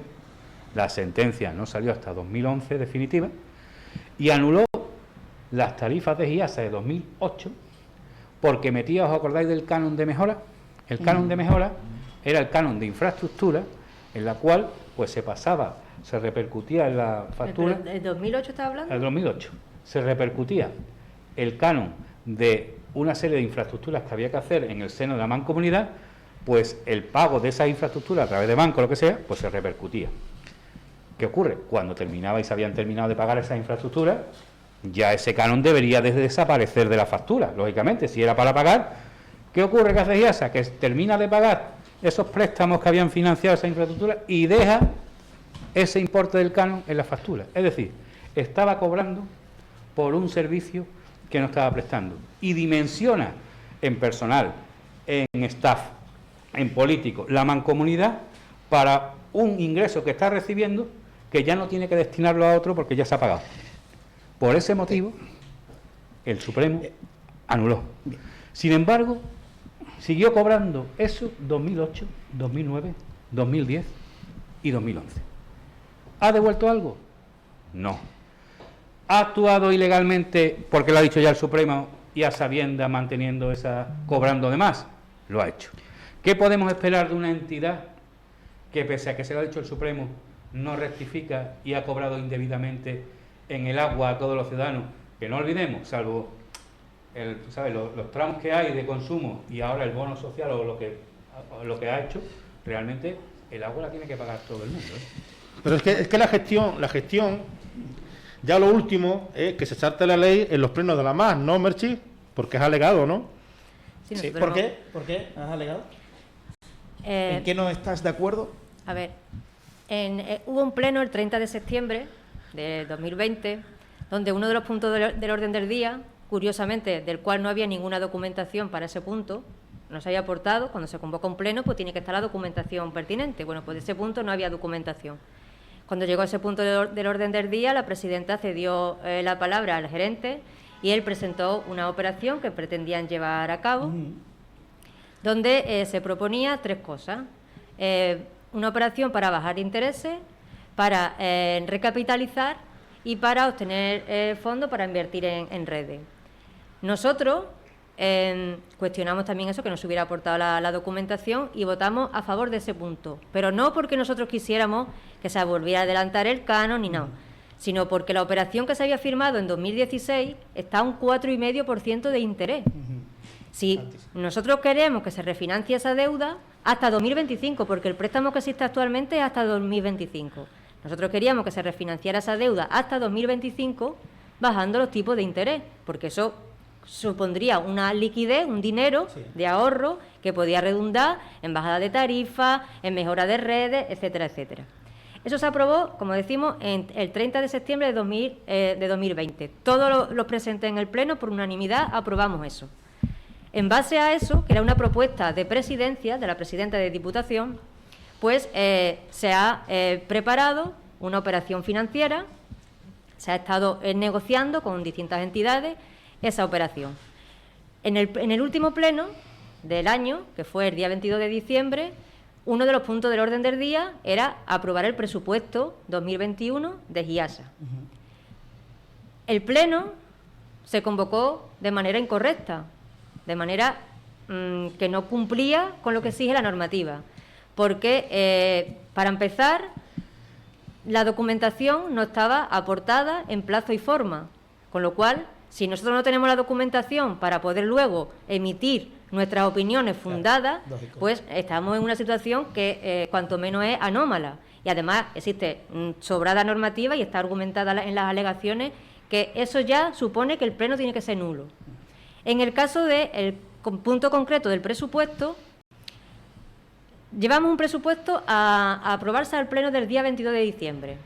S4: La sentencia no salió hasta 2011 definitiva, y anuló las tarifas de GIASA de 2008 porque metía, ¿os acordáis del canon de mejora? El canon de mejora era el canon de infraestructura, en la cual pues se pasaba, se repercutía en la factura.
S3: ¿El 2008 está hablando?
S4: El 2008 se repercutía el canon de una serie de infraestructuras que había que hacer en el seno de la mancomunidad, pues el pago de esas infraestructuras a través de banco, lo que sea, pues se repercutía. ¿Qué ocurre? Cuando terminaba y se habían terminado de pagar esas infraestructuras, ya ese canon debería de desaparecer de la factura, lógicamente, si era para pagar. ¿Qué ocurre que hace IASA? Que termina de pagar esos préstamos que habían financiado esa infraestructura y deja ese importe del canon en la factura. Es decir, estaba cobrando por un servicio que no estaba prestando. Y dimensiona en personal, en staff, en políticos, la mancomunidad para un ingreso que está recibiendo que ya no tiene que destinarlo a otro porque ya se ha pagado. Por ese motivo, el Supremo anuló. Sin embargo, siguió cobrando eso 2008, 2009, 2010 y 2011. ¿Ha devuelto algo? No. ¿Ha actuado ilegalmente porque lo ha dicho ya el Supremo y a sabiendas manteniendo esa, cobrando de más? Lo ha hecho. ¿Qué podemos esperar de una entidad que, pese a que se lo ha dicho el Supremo, no rectifica y ha cobrado indebidamente en el agua a todos los ciudadanos? Que no olvidemos, salvo ¿sabes? Los tramos que hay de consumo y ahora el bono social o lo que ha hecho, realmente el agua la tiene que pagar todo el mundo, ¿eh?
S2: Pero es que la gestión, ya lo último es que se salte la ley en los plenos de la MAS, ¿no, Merchi? Porque es alegado, ¿no?
S1: Sí, ¿por qué? ¿Por qué has alegado? ¿En qué no estás de acuerdo?
S3: A ver, hubo un pleno el 30 de septiembre de 2020, donde uno de los puntos del orden del día, curiosamente, del cual no había ninguna documentación para ese punto, no se había aportado. Cuando se convoca un pleno, pues tiene que estar la documentación pertinente. Bueno, pues de ese punto no había documentación. Cuando llegó a ese punto del orden del día, la presidenta cedió la palabra al gerente y él presentó una operación que pretendían llevar a cabo, donde se proponía tres cosas. Una operación para bajar intereses, para recapitalizar y para obtener fondos para invertir en redes. Nosotros cuestionamos también eso, que nos hubiera aportado la documentación, y votamos a favor de ese punto, pero no porque nosotros quisiéramos que se volviera a adelantar el canon ni nada, sino porque la operación que se había firmado en 2016 está a un 4,5% de interés. Si nosotros queremos que se refinancie esa deuda hasta 2025, porque el préstamo que existe actualmente es hasta 2025, nosotros queríamos que se refinanciara esa deuda hasta 2025 bajando los tipos de interés, porque eso supondría una liquidez, un dinero de ahorro que podía redundar en bajada de tarifas, en mejora de redes, etcétera, etcétera. Eso se aprobó, como decimos, el 30 de septiembre de 2020. Todos los presentes en el Pleno, por unanimidad, aprobamos eso. En base a eso, que era una propuesta de presidencia, de la presidenta de Diputación, pues se ha preparado una operación financiera, se ha estado negociando con distintas entidades esa operación. En el último pleno del año, que fue el día 22 de diciembre, uno de los puntos del orden del día era aprobar el presupuesto 2021 de IASA. El pleno se convocó de manera incorrecta, de manera que no cumplía con lo que exige la normativa, porque, para empezar, la documentación no estaba aportada en plazo y forma, con lo cual, si nosotros no tenemos la documentación para poder luego emitir nuestras opiniones fundadas, pues estamos en una situación que cuanto menos es anómala. Y además existe sobrada normativa y está argumentada en las alegaciones que eso ya supone que el pleno tiene que ser nulo. En el caso del punto concreto del presupuesto, llevamos un presupuesto a aprobarse al pleno del día 22 de diciembre.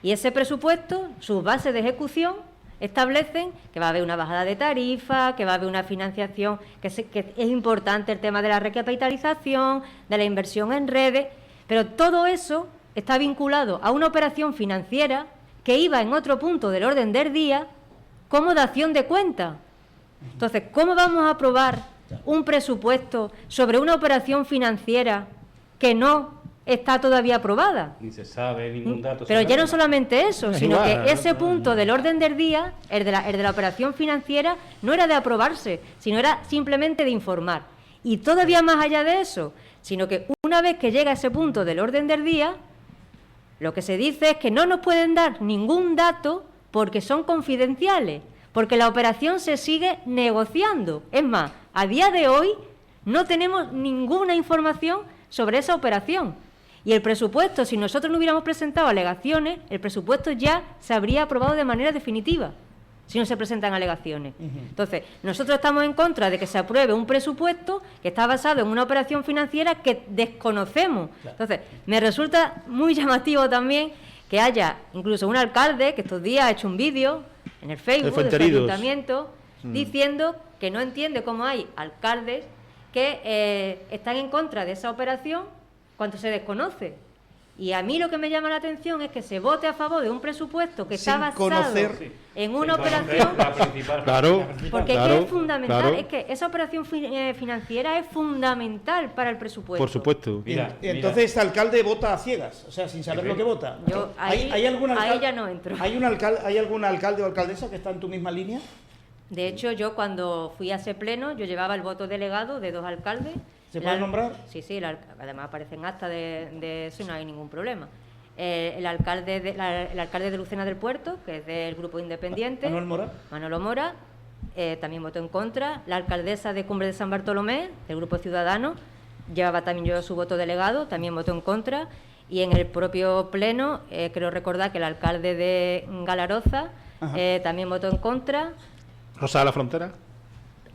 S3: Y ese presupuesto, sus bases de ejecución, establecen que va a haber una bajada de tarifa, que va a haber una financiación, que es importante el tema de la recapitalización, de la inversión en redes, pero todo eso está vinculado a una operación financiera que iba en otro punto del orden del día como dación de cuenta. Entonces, ¿cómo vamos a aprobar un presupuesto sobre una operación financiera que no está todavía aprobada?
S4: Ni se sabe ningún dato.
S3: Pero ya no solamente eso, sino que ese punto del orden del día, el de la operación financiera, no era de aprobarse, sino era simplemente de informar. Y todavía más allá de eso, sino que una vez que llega ese punto del orden del día, lo que se dice es que no nos pueden dar ningún dato porque son confidenciales, porque la operación se sigue negociando. Es más, a día de hoy no tenemos ninguna información sobre esa operación. Y el presupuesto, si nosotros no hubiéramos presentado alegaciones, el presupuesto ya se habría aprobado de manera definitiva, si no se presentan alegaciones. Entonces, nosotros estamos en contra de que se apruebe un presupuesto que está basado en una operación financiera que desconocemos. Entonces, me resulta muy llamativo también que haya incluso un alcalde que estos días ha hecho un vídeo en el Facebook de su ayuntamiento diciendo que no entiende cómo hay alcaldes que están en contra de esa operación cuando se desconoce. Y a mí lo que me llama la atención es que se vote a favor de un presupuesto que está basado en una operación...
S2: Claro,
S3: porque
S2: claro,
S3: es fundamental,
S2: claro.
S3: es que esa operación financiera es fundamental para el presupuesto.
S2: Por supuesto.
S1: Mira, entonces este alcalde vota a ciegas, o sea, sin saber lo que vota.
S3: Yo ahí ya no entro.
S1: ¿Hay algún alcalde o alcaldesa que está en tu misma línea?
S3: De hecho, yo cuando fui a ese pleno, yo llevaba el voto delegado de 2 alcaldes.
S1: ¿Se puede nombrar?
S3: Sí, además aparece en acta de eso y no hay ningún problema. El alcalde de Lucena del Puerto, que es del Grupo Independiente. Manolo Mora, también votó en contra. La alcaldesa de Cumbres de San Bartolomé, del Grupo Ciudadano, llevaba también yo su voto delegado, también votó en contra. Y en el propio pleno, creo recordar que el alcalde de Galaroza también votó en contra.
S2: ¿Rosa de la Frontera?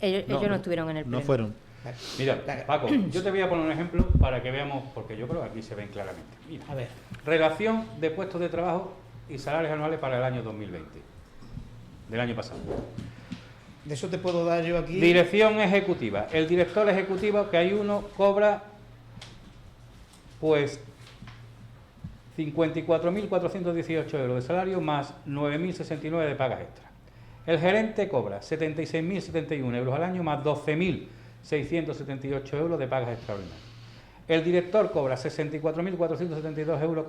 S3: Ellos no estuvieron en el pleno.
S2: No fueron.
S4: Mira, Paco, yo te voy a poner un ejemplo para que veamos, porque yo creo que aquí se ven claramente. Mira,
S1: A ver.
S4: Relación de puestos de trabajo y salarios anuales para el año 2020, del año pasado.
S1: De eso te puedo dar yo aquí.
S4: Dirección ejecutiva. El director ejecutivo, que hay uno, cobra pues 54.418 euros de salario más 9.069 de pagas extras. El gerente cobra 76.071 euros al año más 12.678 euros de pagas extraordinarias. El director cobra 64.472 euros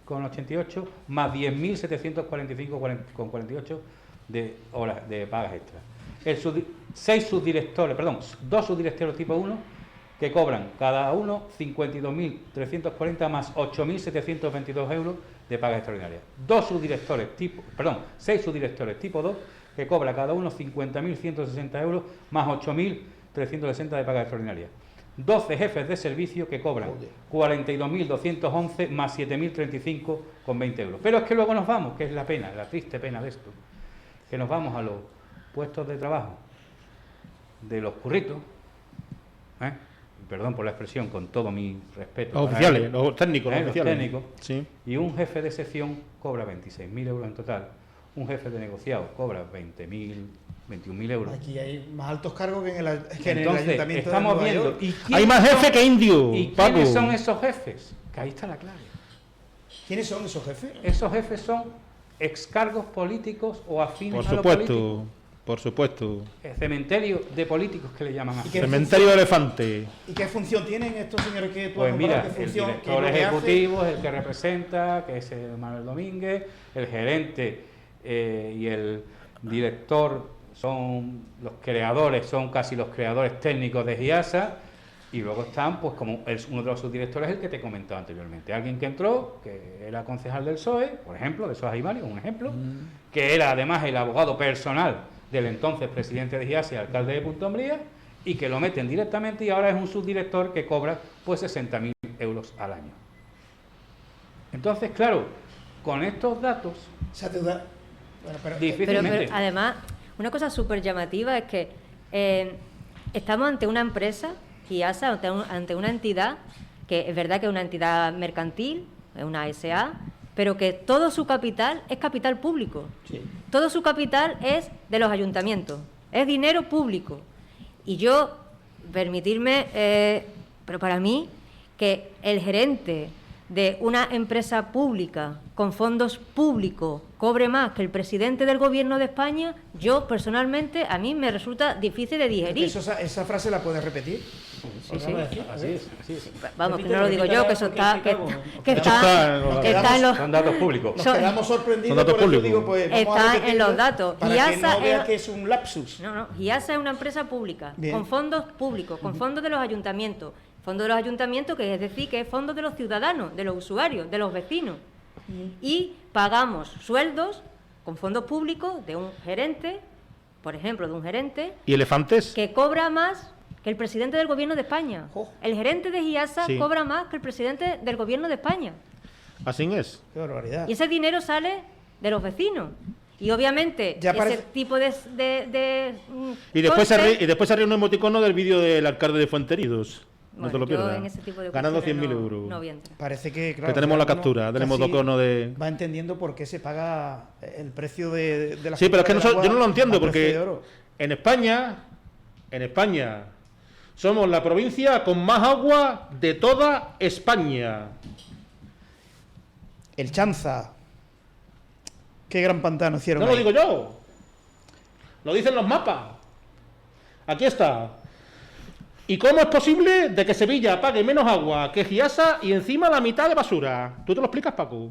S4: con 88 más 10.745,48 de horas de pagas extras. Dos subdirectores tipo 1 que cobran cada uno 52.340 más 8.722 euros de pagas extraordinarias. 6 subdirectores tipo 2 que cobra cada uno 50.160 euros más 8.360 de pagas extraordinarias. 12 jefes de servicio que cobran 42.211 más 7.035,20 euros. Pero es que luego nos vamos, que es la pena, la triste pena de esto, que nos vamos a los puestos de trabajo de los curritos, perdón por la expresión, con todo mi respeto.
S2: Los oficiales, los técnicos, los oficiales.
S4: Técnicos,
S2: sí.
S4: Y un jefe de sección cobra 26.000 euros en total. Un jefe de negociado cobra 21.000 euros.
S1: Aquí hay más altos cargos que en el
S4: Entonces,
S1: ayuntamiento
S4: estamos
S1: de Nueva
S4: viendo.
S1: York.
S2: Hay más jefes que indios.
S4: ¿Y
S2: Paco.
S4: quiénes son esos jefes? Que ahí está la clave.
S1: ¿Quiénes son esos jefes?
S4: Esos jefes son excargos políticos o afines
S2: Por
S4: a lo político.
S2: supuesto, por supuesto.
S4: El cementerio de políticos que le llaman así.
S2: Cementerio de elefante.
S1: ¿Y qué función tienen estos señores que tú
S4: Pues
S1: has
S4: mira,
S1: nombrado? ¿Qué
S4: el
S1: función?
S4: director
S1: ¿Qué es lo que
S4: ejecutivo es el que representa, que es Manuel Domínguez, el gerente y el director son los creadores, son casi los creadores técnicos de GIASA, y luego están, pues como uno de los subdirectores, el que te he comentado anteriormente, alguien que entró, que era concejal del PSOE, por ejemplo, de Sojas y Mario, un ejemplo, que era además el abogado personal del entonces presidente de GIASA y alcalde de Punta Umbría, y que lo meten directamente y ahora es un subdirector que cobra pues 60.000 euros al año. Entonces, claro, con estos datos,
S1: Esa deuda. Bueno, pero,
S4: difícilmente.
S3: Pero además, una cosa súper llamativa es que estamos ante una empresa, GIASA, ante una entidad que es verdad que es una entidad mercantil, es una SA, pero que todo su capital es capital público.
S1: Sí.
S3: Todo su capital es de los ayuntamientos, es dinero público. Y yo, permitirme, pero para mí, que el gerente de una empresa pública con fondos públicos cobre más que el presidente del Gobierno de España, yo personalmente, a mí me resulta difícil de digerir.
S1: ¿Esa frase la puedes repetir?
S3: Sí, sí.
S4: Así es, así es.
S3: Vamos, que no lo digo yo, que eso está, que
S2: está
S3: está en los...
S4: Son datos públicos.
S1: Nos quedamos sorprendidos,
S2: Son datos
S1: por eso
S2: públicos.
S1: digo, pues vamos a
S3: Está en
S1: repetirlo
S3: los datos.
S1: para que
S3: GIASA
S1: no vea
S3: es-
S1: que es un lapsus.
S3: No, GIASA es una empresa pública,
S1: Bien.
S3: con fondos públicos, con fondos de los ayuntamientos. Fondos de los ayuntamientos, que es decir, que es fondos de los ciudadanos, de los usuarios, de los vecinos. Y pagamos sueldos con fondos públicos de un gerente, por ejemplo, de un gerente,
S2: ¿Y elefantes?
S3: que cobra más que el presidente del Gobierno de España.
S1: Oh.
S3: El gerente de GIASA
S2: Sí.
S3: cobra más que el presidente del Gobierno de España.
S2: Así es.
S1: Qué barbaridad.
S3: Y ese dinero sale de los vecinos. Y obviamente
S1: Ya
S3: ese
S1: parece-
S3: tipo de
S2: Y después,
S3: costes-
S2: y después se ríe un emoticono del vídeo del alcalde de Fuenteridos. No
S3: Bueno,
S2: te lo
S3: yo
S2: pierdas.
S3: en ese tipo de
S2: Ganando
S3: cuestiones
S2: 100.000
S3: no-
S2: euros.
S3: no voy a entrar.
S1: Parece que, claro,
S2: Que tenemos la
S1: uno
S2: captura del
S1: casi
S2: emoticono de...
S1: va entendiendo por qué se paga el precio de la
S2: Sí, pero es que
S1: factura del
S2: yo no lo
S1: agua
S2: entiendo,
S1: a precio de
S2: porque
S1: oro.
S2: en España, somos la provincia con más agua de toda España.
S1: El Chanza. Qué gran pantano hicieron.
S2: No lo
S1: ahí.
S2: digo yo. Lo dicen los mapas. Aquí está. ¿Y cómo es posible de que Sevilla pague menos agua que Giasa y encima la mitad de basura? ¿Tú te lo explicas, Paco?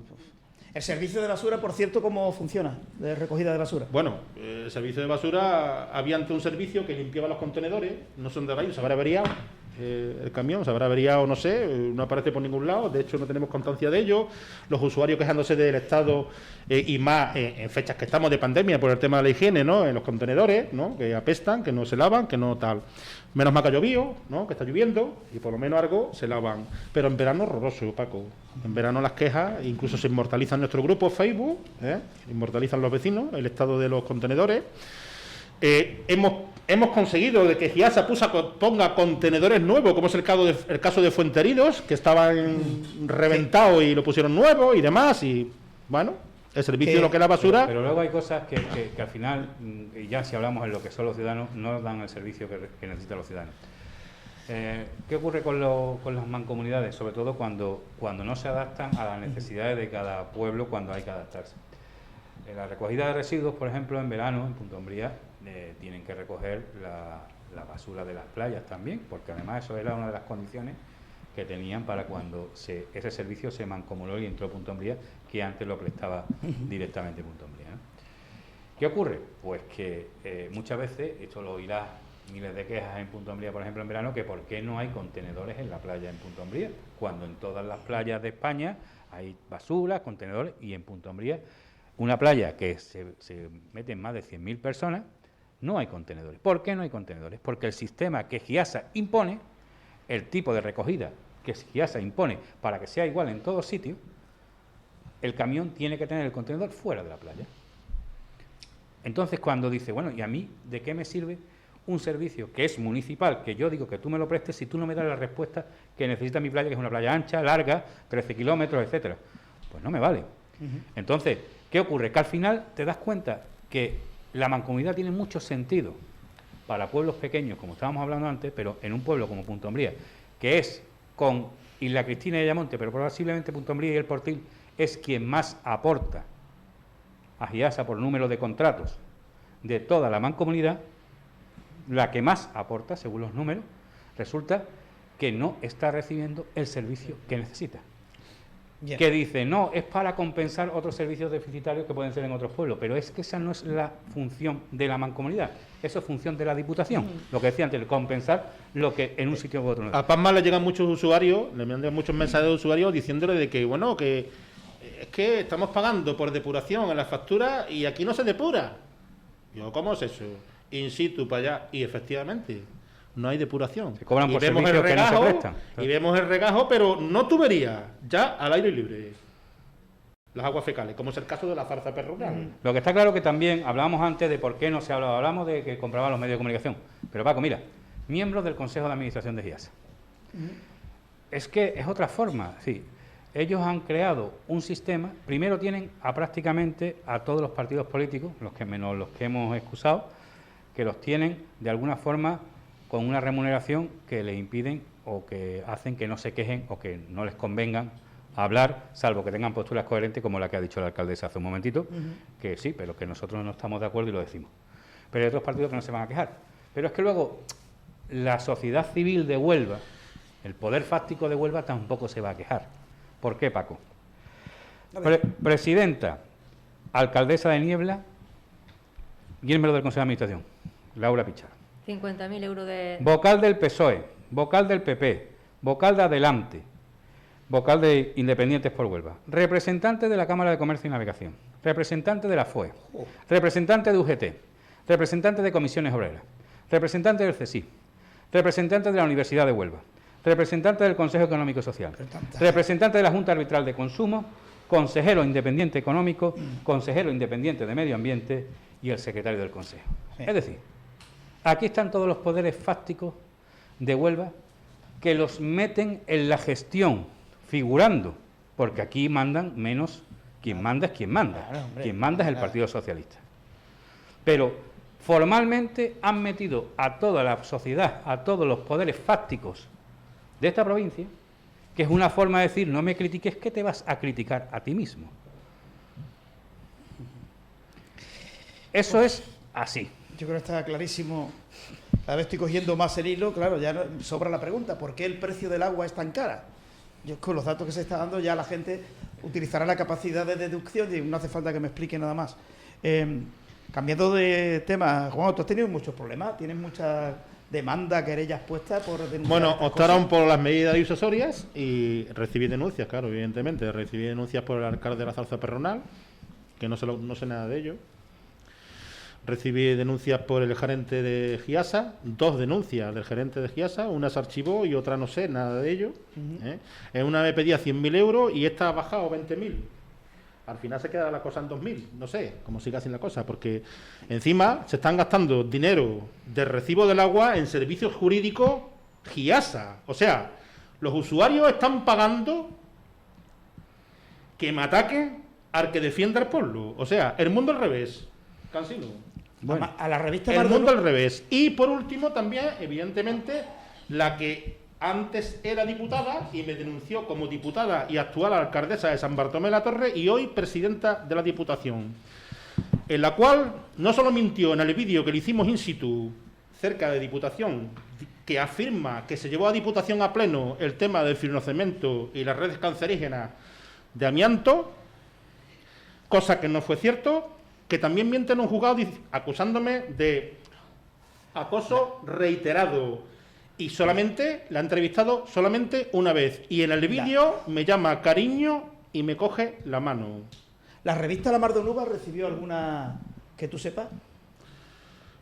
S1: El servicio de basura, por cierto, ¿cómo funciona? De recogida de basura.
S2: Bueno, el servicio de basura, había ante un servicio que limpiaba los contenedores, no son de rayos, se habrá averiado el camión, se habrá averiado, no sé, no aparece por ningún lado, de hecho no tenemos constancia de ello, los usuarios quejándose del estado y más en fechas que estamos de pandemia por el tema de la higiene, ¿no? En los contenedores, ¿no? Que apestan, que no se lavan, que no tal. Menos mal que ha llovido, ¿no? Que está lloviendo y por lo menos algo se lavan. Pero en verano horroroso, Paco. En verano las quejas, incluso se inmortalizan en nuestro grupo Facebook, inmortalizan los vecinos el estado de los contenedores. Hemos conseguido de que Giasa ponga contenedores nuevos, como es el caso de Fuenteridos, que estaban reventados y lo pusieron nuevo y demás. Y bueno, el servicio de lo que es la basura.
S4: Pero luego hay cosas que al final, y ya si hablamos en lo que son los ciudadanos, no dan el servicio que necesitan los ciudadanos. ¿Qué ocurre con las mancomunidades? Sobre todo cuando no se adaptan a las necesidades de cada pueblo cuando hay que adaptarse. La recogida de residuos, por ejemplo, en verano, en Punta Umbría, tienen que recoger la basura de las playas también, porque además eso era una de las condiciones que tenían para cuando ese servicio se mancomunó y entró a Punta Umbría, que antes lo prestaba directamente Punta Umbría, ¿no? ¿Qué ocurre? Pues que muchas veces, esto lo oirás miles de quejas en Punta Umbría, por ejemplo, en verano, que por qué no hay contenedores en la playa en Punta Umbría, cuando en todas las playas de España hay basura, contenedores, y en Punta Umbría, una playa que se meten más de 100.000 personas, no hay contenedores. ¿Por qué no hay contenedores? Porque el sistema que Giasa impone, el tipo de recogida que Giasa impone para que sea igual en todos sitios, el camión tiene que tener el contenedor fuera de la playa. Entonces, cuando dice, bueno, ¿y a mí de qué me sirve un servicio que es municipal, que yo digo que tú me lo prestes si tú no me das la respuesta que necesita mi playa, que es una playa ancha, larga, 13 kilómetros, etcétera? Pues no me vale. Entonces, ¿qué ocurre? Que al final te das cuenta que la mancomunidad tiene mucho sentido para pueblos pequeños, como estábamos hablando antes, pero en un pueblo como Punta Umbría, que es con Isla Cristina y Ayamonte, pero posiblemente Punta Umbría y El Portil es quien más aporta a Giasa por número de contratos de toda la mancomunidad, la que más aporta, según los números, resulta que no está recibiendo el servicio que necesita.
S1: Bien.
S4: Que dice, no, es para compensar otros servicios deficitarios que pueden ser en otros pueblos, pero es que esa no es la función de la mancomunidad, eso es función de la Diputación, lo que decía antes, compensar lo que en un sitio u otro no.
S2: A Pasma le llegan muchos usuarios, le mandan muchos mensajes de usuarios diciéndole de que, bueno, que es que estamos pagando por depuración en la factura y aquí no se depura. Yo, ¿cómo es eso? In situ para allá. Y efectivamente, no hay depuración.
S4: Se cobran
S2: y
S4: por
S2: vemos el
S4: servicios que no se
S2: regajo,
S4: prestan.
S2: y vemos el regajo, pero no tubería, ya al aire libre. Las aguas fecales, como es el caso de la zarza perrural.
S4: Lo que está claro que también hablábamos antes de por qué no se hablaba, hablamos de que compraban los medios de comunicación. Pero Paco, mira, miembros del Consejo de Administración de Giasa. Es que es otra forma, sí. Ellos han creado un sistema, primero tienen prácticamente a todos los partidos políticos, menos los que hemos excusado, que los tienen de alguna forma con una remuneración que les impiden o que hacen que no se quejen o que no les convengan hablar, salvo que tengan posturas coherentes como la que ha dicho la alcaldesa hace un momentito, que sí, pero que nosotros no estamos de acuerdo y lo decimos. Pero hay otros partidos que no se van a quejar. Pero es que luego la sociedad civil de Huelva, el poder fáctico de Huelva tampoco se va a quejar. ¿Por qué, Paco? Presidenta, alcaldesa de Niebla, miembro del Consejo de Administración, Laura Pichar.
S3: 50.000 euros de...
S4: Vocal del PSOE, vocal del PP, vocal de Adelante, vocal de Independientes por Huelva, representante de la Cámara de Comercio y Navegación, representante de la FOE, representante de UGT, representante de Comisiones Obreras, representante del CSI, representante de la Universidad de Huelva, representante del Consejo Económico y Social, representante de la Junta Arbitral de Consumo, consejero independiente económico, consejero independiente de Medio Ambiente y el secretario del Consejo. Sí. Es decir, aquí están todos los poderes fácticos de Huelva que los meten en la gestión, figurando, porque aquí mandan menos, quien manda es quien manda, claro, hombre, quien manda es el Partido Socialista. Pero formalmente han metido a toda la sociedad, a todos los poderes fácticos de esta provincia, que es una forma de decir, no me critiques, que te vas a criticar a ti mismo. Eso es así.
S1: Yo creo que está clarísimo. Cada vez estoy cogiendo más el hilo, claro, ya sobra la pregunta, ¿por qué el precio del agua es tan cara? Yo con los datos que se está dando ya la gente utilizará la capacidad de deducción y no hace falta que me explique nada más. Cambiando de tema, Juan, tú has tenido muchos problemas, tienes muchas demandas, querellas puestas por denunciar.
S2: Bueno, optaron por las medidas disuasorias y recibí denuncias, claro, evidentemente. Recibí denuncias por el alcalde de la Zarza Perronal, que no sé nada de ello. Recibí denuncias por el gerente de Giasa, 2 denuncias del gerente de Giasa, una se archivó y otra no sé nada de ello. En una me pedía 100.000 euros y esta ha bajado 20.000. Al final se queda la cosa en 2.000, no sé cómo sigue así la cosa, porque encima se están gastando dinero de recibo del agua en servicios jurídicos Giasa. O sea, los usuarios están pagando que me ataquen al que defienda el pueblo. O sea, el mundo al revés. Cansino.
S1: Bueno, a la revista
S2: El mundo al revés. Y por último también, evidentemente, la que antes era diputada y me denunció como diputada y actual alcaldesa de San Bartolomé de la Torre y hoy presidenta de la Diputación, en la cual no solo mintió en el vídeo que le hicimos in situ cerca de Diputación, que afirma que se llevó a Diputación a pleno el tema del fibrocemento y las redes cancerígenas de amianto, cosa que no fue cierto, que también miente en un juzgado acusándome de acoso reiterado y solamente la ha entrevistado solamente una vez y en el vídeo me llama cariño y me coge la mano.
S1: ¿La revista La Mar de Nuba recibió alguna que tú sepas?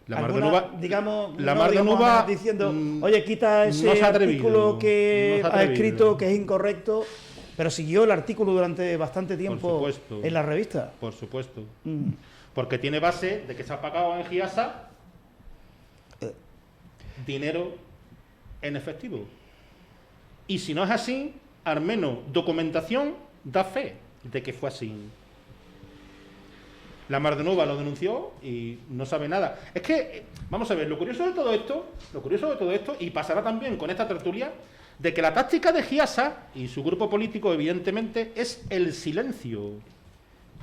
S2: La Mar de Nuba,
S1: digamos,
S2: la Mar de Nuba
S1: diciendo, oye, quita ese artículo que ha escrito que es incorrecto. Pero siguió el artículo durante bastante tiempo en la revista.
S2: Por supuesto. Porque tiene base de que se ha pagado en Giasa dinero en efectivo. Y si no es así, al menos documentación da fe de que fue así. La Mar de Nuba lo denunció y no sabe nada. Es que, vamos a ver, lo curioso de todo esto, y pasará también con esta tertulia, de que la táctica de Giasa y su grupo político, evidentemente, es el silencio.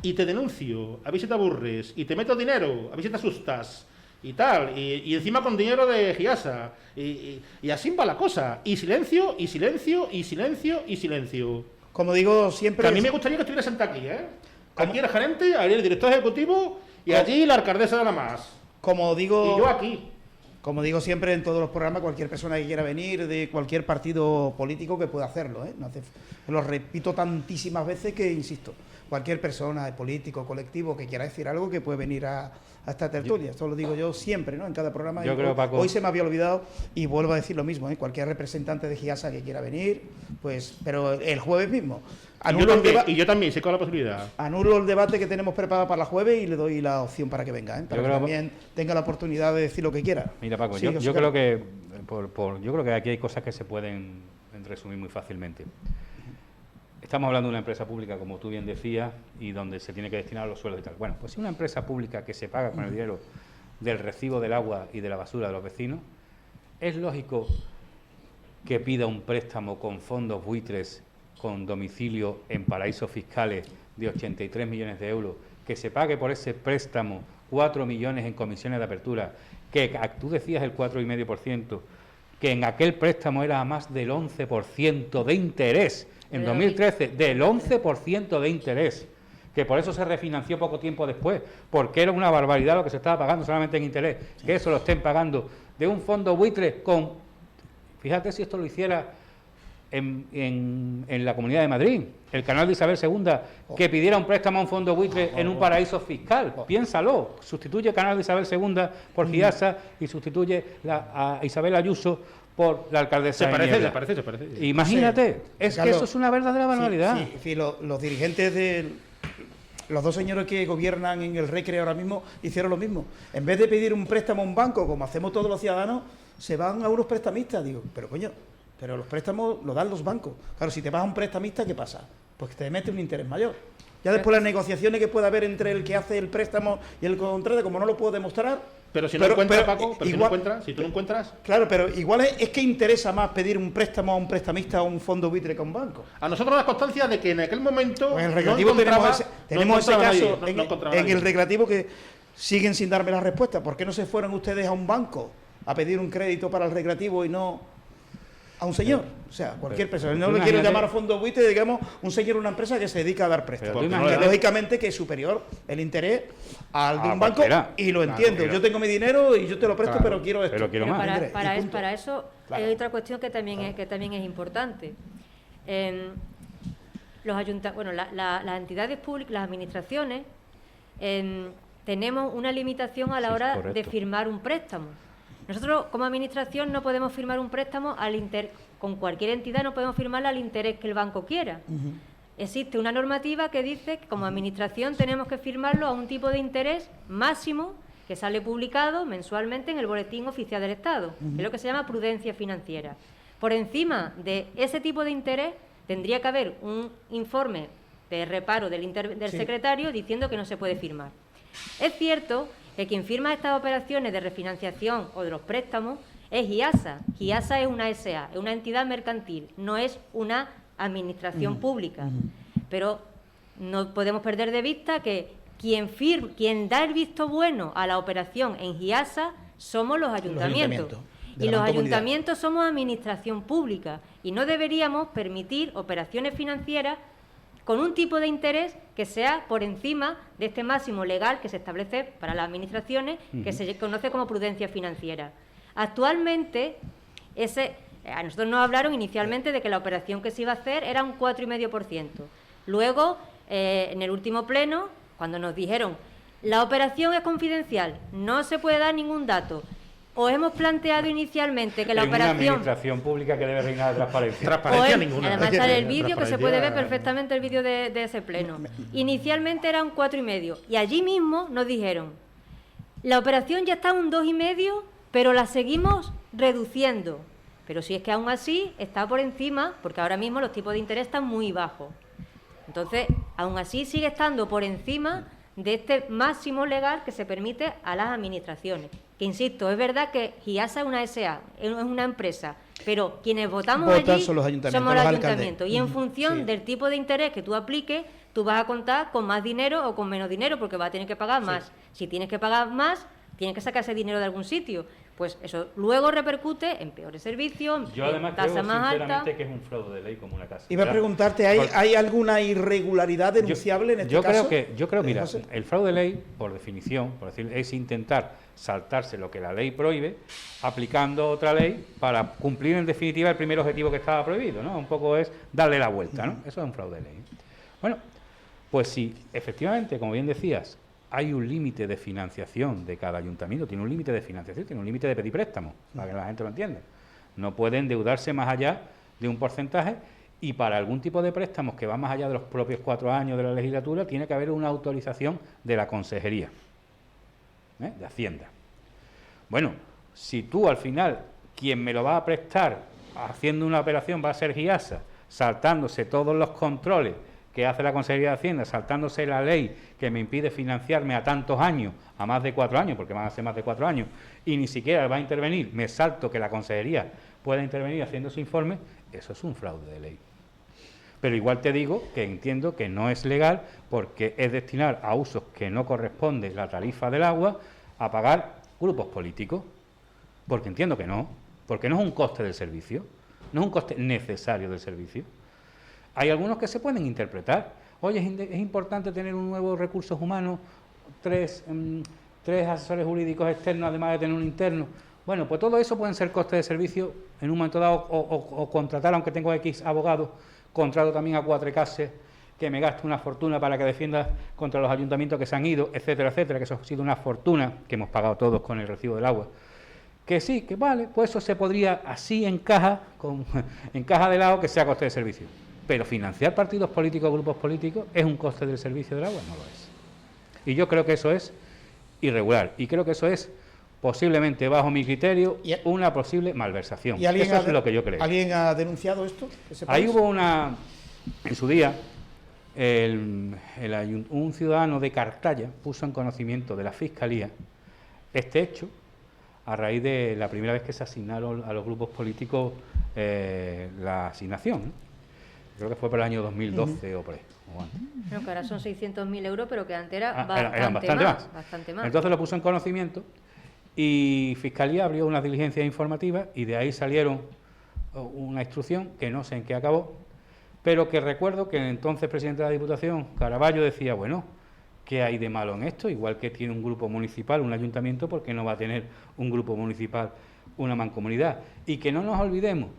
S2: Y te denuncio, a ver si te aburres, y te meto dinero, a ver si te asustas, y tal, y encima con dinero de Giasa, y así va la cosa. Y silencio, y silencio, y silencio, y silencio.
S1: Como digo siempre...
S2: Que a mí me gustaría que estuviera sentado aquí, ¿eh? Aquí el gerente, aquí el director ejecutivo, y allí la alcaldesa de la MAS.
S1: Como digo...
S2: Y yo aquí.
S1: Como digo siempre en todos los programas, cualquier persona que quiera venir de cualquier partido político que pueda hacerlo, ¿eh? Lo repito tantísimas veces que insisto, cualquier persona, político, colectivo que quiera decir algo que puede venir a esta tertulia. Esto lo digo yo siempre, ¿no? En cada programa.
S4: Yo creo, Paco,
S1: hoy se me había olvidado y vuelvo a decir lo mismo, ¿eh? Cualquier representante de Giasa que quiera venir, pues, pero el jueves mismo.
S2: Y yo también, sé con la posibilidad.
S1: Anulo el debate que tenemos preparado para el jueves y le doy la opción para que venga, ¿eh? Para que también tenga la oportunidad de decir lo que quiera.
S4: Mira, Paco, sí, yo creo que yo creo que aquí hay cosas que se pueden resumir muy fácilmente. Estamos hablando de una empresa pública, como tú bien decías, y donde se tiene que destinar los sueldos y tal. Bueno, pues si una empresa pública que se paga con el dinero del recibo del agua y de la basura de los vecinos, es lógico que pida un préstamo con fondos buitres con domicilio en paraísos fiscales de 83 millones de euros, que se pague por ese préstamo 4 millones en comisiones de apertura, que tú decías el 4,5%, que en aquel préstamo era más del 11% de interés, en 2013, del 11% de interés, que por eso se refinanció poco tiempo después, porque era una barbaridad lo que se estaba pagando solamente en interés, que eso lo estén pagando de un fondo buitre con, fíjate si esto lo hiciera en la Comunidad de Madrid, el canal de Isabel II, que pidiera un préstamo a un fondo buitre en un paraíso fiscal. Piénsalo, sustituye el canal de Isabel II por Giasa y sustituye a Isabel Ayuso por la alcaldesa de Niebla.
S2: Se parece.
S4: Imagínate, es
S1: Carlos,
S4: que eso es una verdadera barbaridad.
S1: Sí, los dirigentes de los dos señores que gobiernan en el Recre ahora mismo hicieron lo mismo. En vez de pedir un préstamo a un banco, como hacemos todos los ciudadanos, se van a unos prestamistas. Digo, pero coño, pero los préstamos los dan los bancos. Claro, si te vas a un prestamista, ¿qué pasa? Pues te mete un interés mayor. Ya después las negociaciones que pueda haber entre el que hace el préstamo y el contrato, como no lo puedo demostrar.
S2: Pero si no encuentras, Paco, si tú no encuentras.
S1: Claro, pero igual es que interesa más pedir un préstamo a un prestamista o a un fondo buitre que a un banco.
S2: A nosotros la constancia de que en aquel momento.
S1: Pues en el recreativo tenemos ese caso, en el recreativo, que siguen sin darme la respuesta. ¿Por qué no se fueron ustedes a un banco a pedir un crédito para el recreativo y no a un señor? O sea, cualquier persona. No le quiero llamar a fondo buitre, digamos, un señor, una empresa que se dedica a dar préstamos. Lógicamente que es superior el interés al de un banco, y lo entiendo. Yo tengo mi dinero y yo te lo presto, pero quiero esto.
S4: Pero quiero más.
S3: Para eso hay otra cuestión que también es importante. Las entidades públicas, las administraciones, tenemos una limitación a la hora de firmar un préstamo. Nosotros, como administración, no podemos firmar un préstamo con cualquier entidad, no podemos firmarla al interés que el banco quiera. Existe una normativa que dice que como administración tenemos que firmarlo a un tipo de interés máximo que sale publicado mensualmente en el Boletín Oficial del Estado, que es lo que se llama prudencia financiera. Por encima de ese tipo de interés tendría que haber un informe de reparo del secretario diciendo que no se puede firmar. Es cierto que quien firma estas operaciones de refinanciación o de los préstamos es Giasa. Giasa es una SA, es una entidad mercantil, no es una administración pública. Pero no podemos perder de vista que quien da el visto bueno a la operación en Giasa somos los ayuntamientos. Y los ayuntamientos somos administración pública y no deberíamos permitir operaciones financieras con un tipo de interés que sea por encima de este máximo legal que se establece para las administraciones, que se conoce como prudencia financiera. Actualmente, a nosotros nos hablaron inicialmente de que la operación que se iba a hacer era un 4,5%. Luego, en el último pleno, cuando nos dijeron, la operación es confidencial, no se puede dar ningún dato. Os hemos planteado inicialmente que la operación...
S4: Una administración pública que debe reinar de transparencia.
S2: Transparencia ninguna.
S3: Además sale el vídeo, que se puede ver perfectamente el vídeo de ese pleno. Inicialmente era un 4,5 y allí mismo nos dijeron, la operación ya está un 2,5, pero la seguimos reduciendo. Pero si es que aún así está por encima, porque ahora mismo los tipos de interés están muy bajos. Entonces, aún así sigue estando por encima de este máximo legal que se permite a las administraciones. Que insisto, es verdad que Giasa es una SA, es una empresa, pero quienes votamos allí
S1: son los ayuntamientos,
S3: somos los ayuntamientos. Y en función del tipo de interés que tú apliques, tú vas a contar con más dinero o con menos dinero, porque vas a tener que pagar más. Si tienes que pagar más, tienes que sacar ese dinero de algún sitio. Pues eso luego repercute en peores servicios,
S4: yo además
S3: en tasas más altas.
S4: Que es un fraude de ley como una casa.
S1: Iba a preguntarte, ¿hay alguna irregularidad denunciable en este caso?
S4: Yo creo, mira, el fraude de ley, por definición, por decir, es intentar saltarse lo que la ley prohíbe, aplicando otra ley para cumplir en definitiva el primer objetivo que estaba prohibido, ¿no? Un poco es darle la vuelta, ¿no? Eso es un fraude de ley. Bueno, pues si efectivamente, como bien decías, hay un límite de financiación de cada ayuntamiento, tiene un límite de financiación, tiene un límite de pedir préstamos, para que la gente lo entienda. No puede endeudarse más allá de un porcentaje y para algún tipo de préstamos que va más allá de los propios 4 años de la legislatura tiene que haber una autorización de la Consejería, de Hacienda. Bueno, si tú al final, quien me lo va a prestar haciendo una operación va a ser Giasa, saltándose todos los controles que hace la Consejería de Hacienda, saltándose la ley que me impide financiarme a tantos años, a más de 4 años, porque van a ser más de 4 años, y ni siquiera va a intervenir, me salto que la Consejería pueda intervenir haciendo su informe, eso es un fraude de ley. Pero igual te digo que entiendo que no es legal porque es destinar a usos que no corresponde la tarifa del agua a pagar grupos políticos, porque entiendo que no, porque no es un coste del servicio, no es un coste necesario del servicio. Hay algunos que se pueden interpretar. Oye, es importante tener un nuevo recursos humanos, 3 asesores jurídicos externos, además de tener un interno. Bueno, pues todo eso pueden ser costes de servicio en un momento dado, o contratar, aunque tengo X abogados, contrato también a Cuatrecases, que me gaste una fortuna para que defienda contra los ayuntamientos que se han ido, etcétera, etcétera, que eso ha sido una fortuna que hemos pagado todos con el recibo del agua. Que sí, que vale, pues eso se podría, así en caja de lado, que sea coste de servicio. Pero financiar partidos políticos, grupos políticos, ¿es un coste del servicio del agua? No lo es. Y yo creo que eso es irregular. Y creo que eso es, posiblemente, bajo mi criterio, una posible malversación.
S1: ¿Y alguien
S4: eso es lo que yo creo.
S1: ¿Alguien ha denunciado esto?
S4: Ahí hubo en su día, un ciudadano de Cartaya puso en conocimiento de la Fiscalía este hecho a raíz de la primera vez que se asignaron a los grupos políticos la asignación, ¿no? Creo que fue por el año 2012 o por ahí. O antes.
S3: Bueno, que ahora son 600.000 euros, pero que antes era
S4: eran
S3: bastante más.
S4: Entonces lo puso en conocimiento y Fiscalía abrió unas diligencias informativas y de ahí salieron una instrucción que no sé en qué acabó, pero que recuerdo que el entonces presidente de la Diputación, Caraballo, decía, bueno, ¿qué hay de malo en esto? Igual que tiene un grupo municipal, un ayuntamiento, ¿por qué no va a tener un grupo municipal una mancomunidad? Y que no nos olvidemos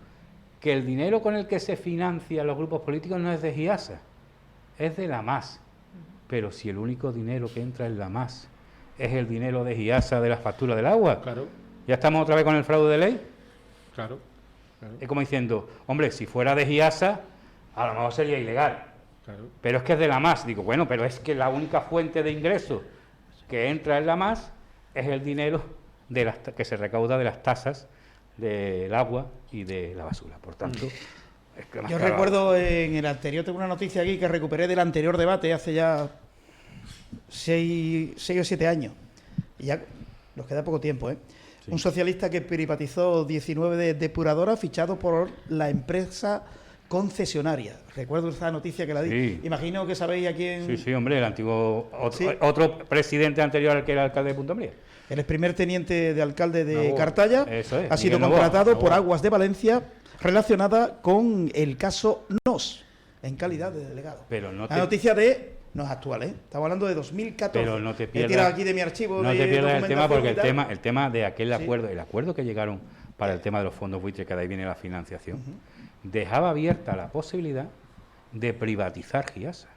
S4: que el dinero con el que se financian los grupos políticos no es de GIASA, es de la MAS. Pero si el único dinero que entra en la MAS es el dinero de GIASA de las facturas del agua,
S2: Claro,
S4: ¿ya estamos otra vez con el fraude de ley?
S2: claro.
S4: Es como diciendo, hombre, si fuera de GIASA, a lo mejor sería ilegal.
S2: Claro.
S4: Pero es que es de la MAS. Digo, bueno, pero es que la única fuente de ingresos que entra en la MAS es el dinero que se recauda de las tasas del agua y de la basura. Por tanto, es que
S1: Yo recuerdo en el anterior, tengo una noticia aquí que recuperé del anterior debate hace ya 6 o 7 años. Y ya nos queda poco tiempo, ¿eh? Sí. Un socialista que privatizó 19 depuradoras fichado por la empresa concesionaria. Recuerdo esa noticia que la di. Sí. Imagino que sabéis a quién...
S4: Sí, hombre, el antiguo... Otro presidente anterior al que era alcalde de Punta Umbría.
S1: El ex primer teniente de alcalde de Cartaya ha sido
S4: Miguel
S1: contratado por Aguas de Valencia relacionada con el caso NOS, en calidad de delegado.
S4: Pero
S1: la noticia no es actual, ¿eh? Estamos hablando de 2014.
S4: Pero no te pierdas...
S1: He tirado aquí de mi archivo.
S4: No te pierdas el tema, porque el tema de aquel acuerdo, el acuerdo que llegaron para el tema de los fondos buitres, que de ahí viene la financiación, dejaba abierta la posibilidad de privatizar GIASA.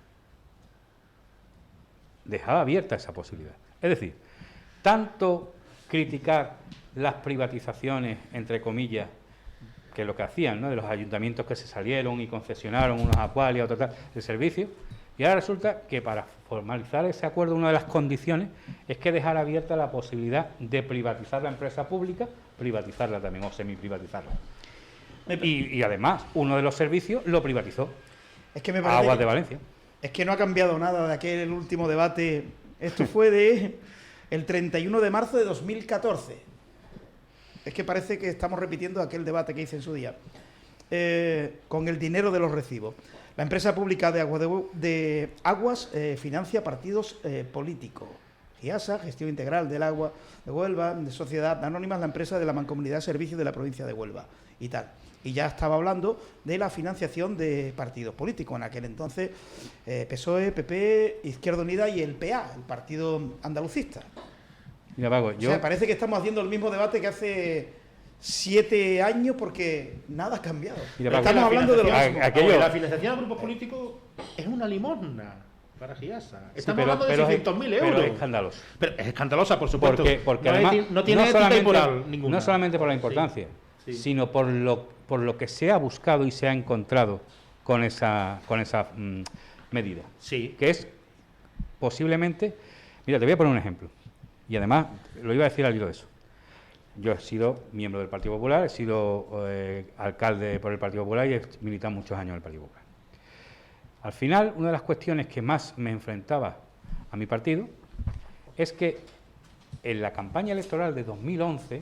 S4: Dejaba abierta esa posibilidad. Es decir, tanto criticar las privatizaciones, entre comillas, que lo que hacían, ¿no?, de los ayuntamientos que se salieron y concesionaron unos acuarios, otros de servicio, y ahora resulta que para formalizar ese acuerdo una de las condiciones es que dejar abierta la posibilidad de privatizar la empresa pública, privatizarla también o semiprivatizarla. Y además, uno de los servicios lo privatizó.
S1: Es que me parece
S4: Aguas de Valencia.
S1: Es que no ha cambiado nada de aquel último debate. Esto fue de el 31 de marzo de 2014. Es que parece que estamos repitiendo aquel debate que hice en su día. Con el dinero de los recibos. La empresa pública de Aguas financia partidos políticos. GIASA, Gestión Integral del Agua de Huelva, de Sociedad Anónima, la empresa de la Mancomunidad de Servicios de la provincia de Huelva y tal. Y ya estaba hablando de la financiación de partidos políticos. En aquel entonces, PSOE, PP, Izquierda Unida y el PA, el Partido Andalucista.
S4: Mira, Paco,
S1: O sea, parece que estamos haciendo el mismo debate que hace 7 años porque nada ha cambiado.
S4: Mira,
S1: estamos hablando de lo mismo.
S2: La financiación de grupos políticos es una limosna para GIASA. Estamos hablando de 600.000 euros.
S4: Pero es escandaloso.
S2: Pero es escandalosa, por supuesto.
S4: Porque además,
S2: no tiene ética y moral ninguna.
S4: No solamente por la importancia, sino por lo que se ha buscado y se ha encontrado con esa medida.
S2: Sí.
S4: Que es posiblemente... Mira, te voy a poner un ejemplo. Y además, lo iba a decir al hilo de eso. Yo he sido miembro del Partido Popular, he sido alcalde por el Partido Popular y he militado muchos años en el Partido Popular. Al final, una de las cuestiones que más me enfrentaba a mi partido es que en la campaña electoral de 2011,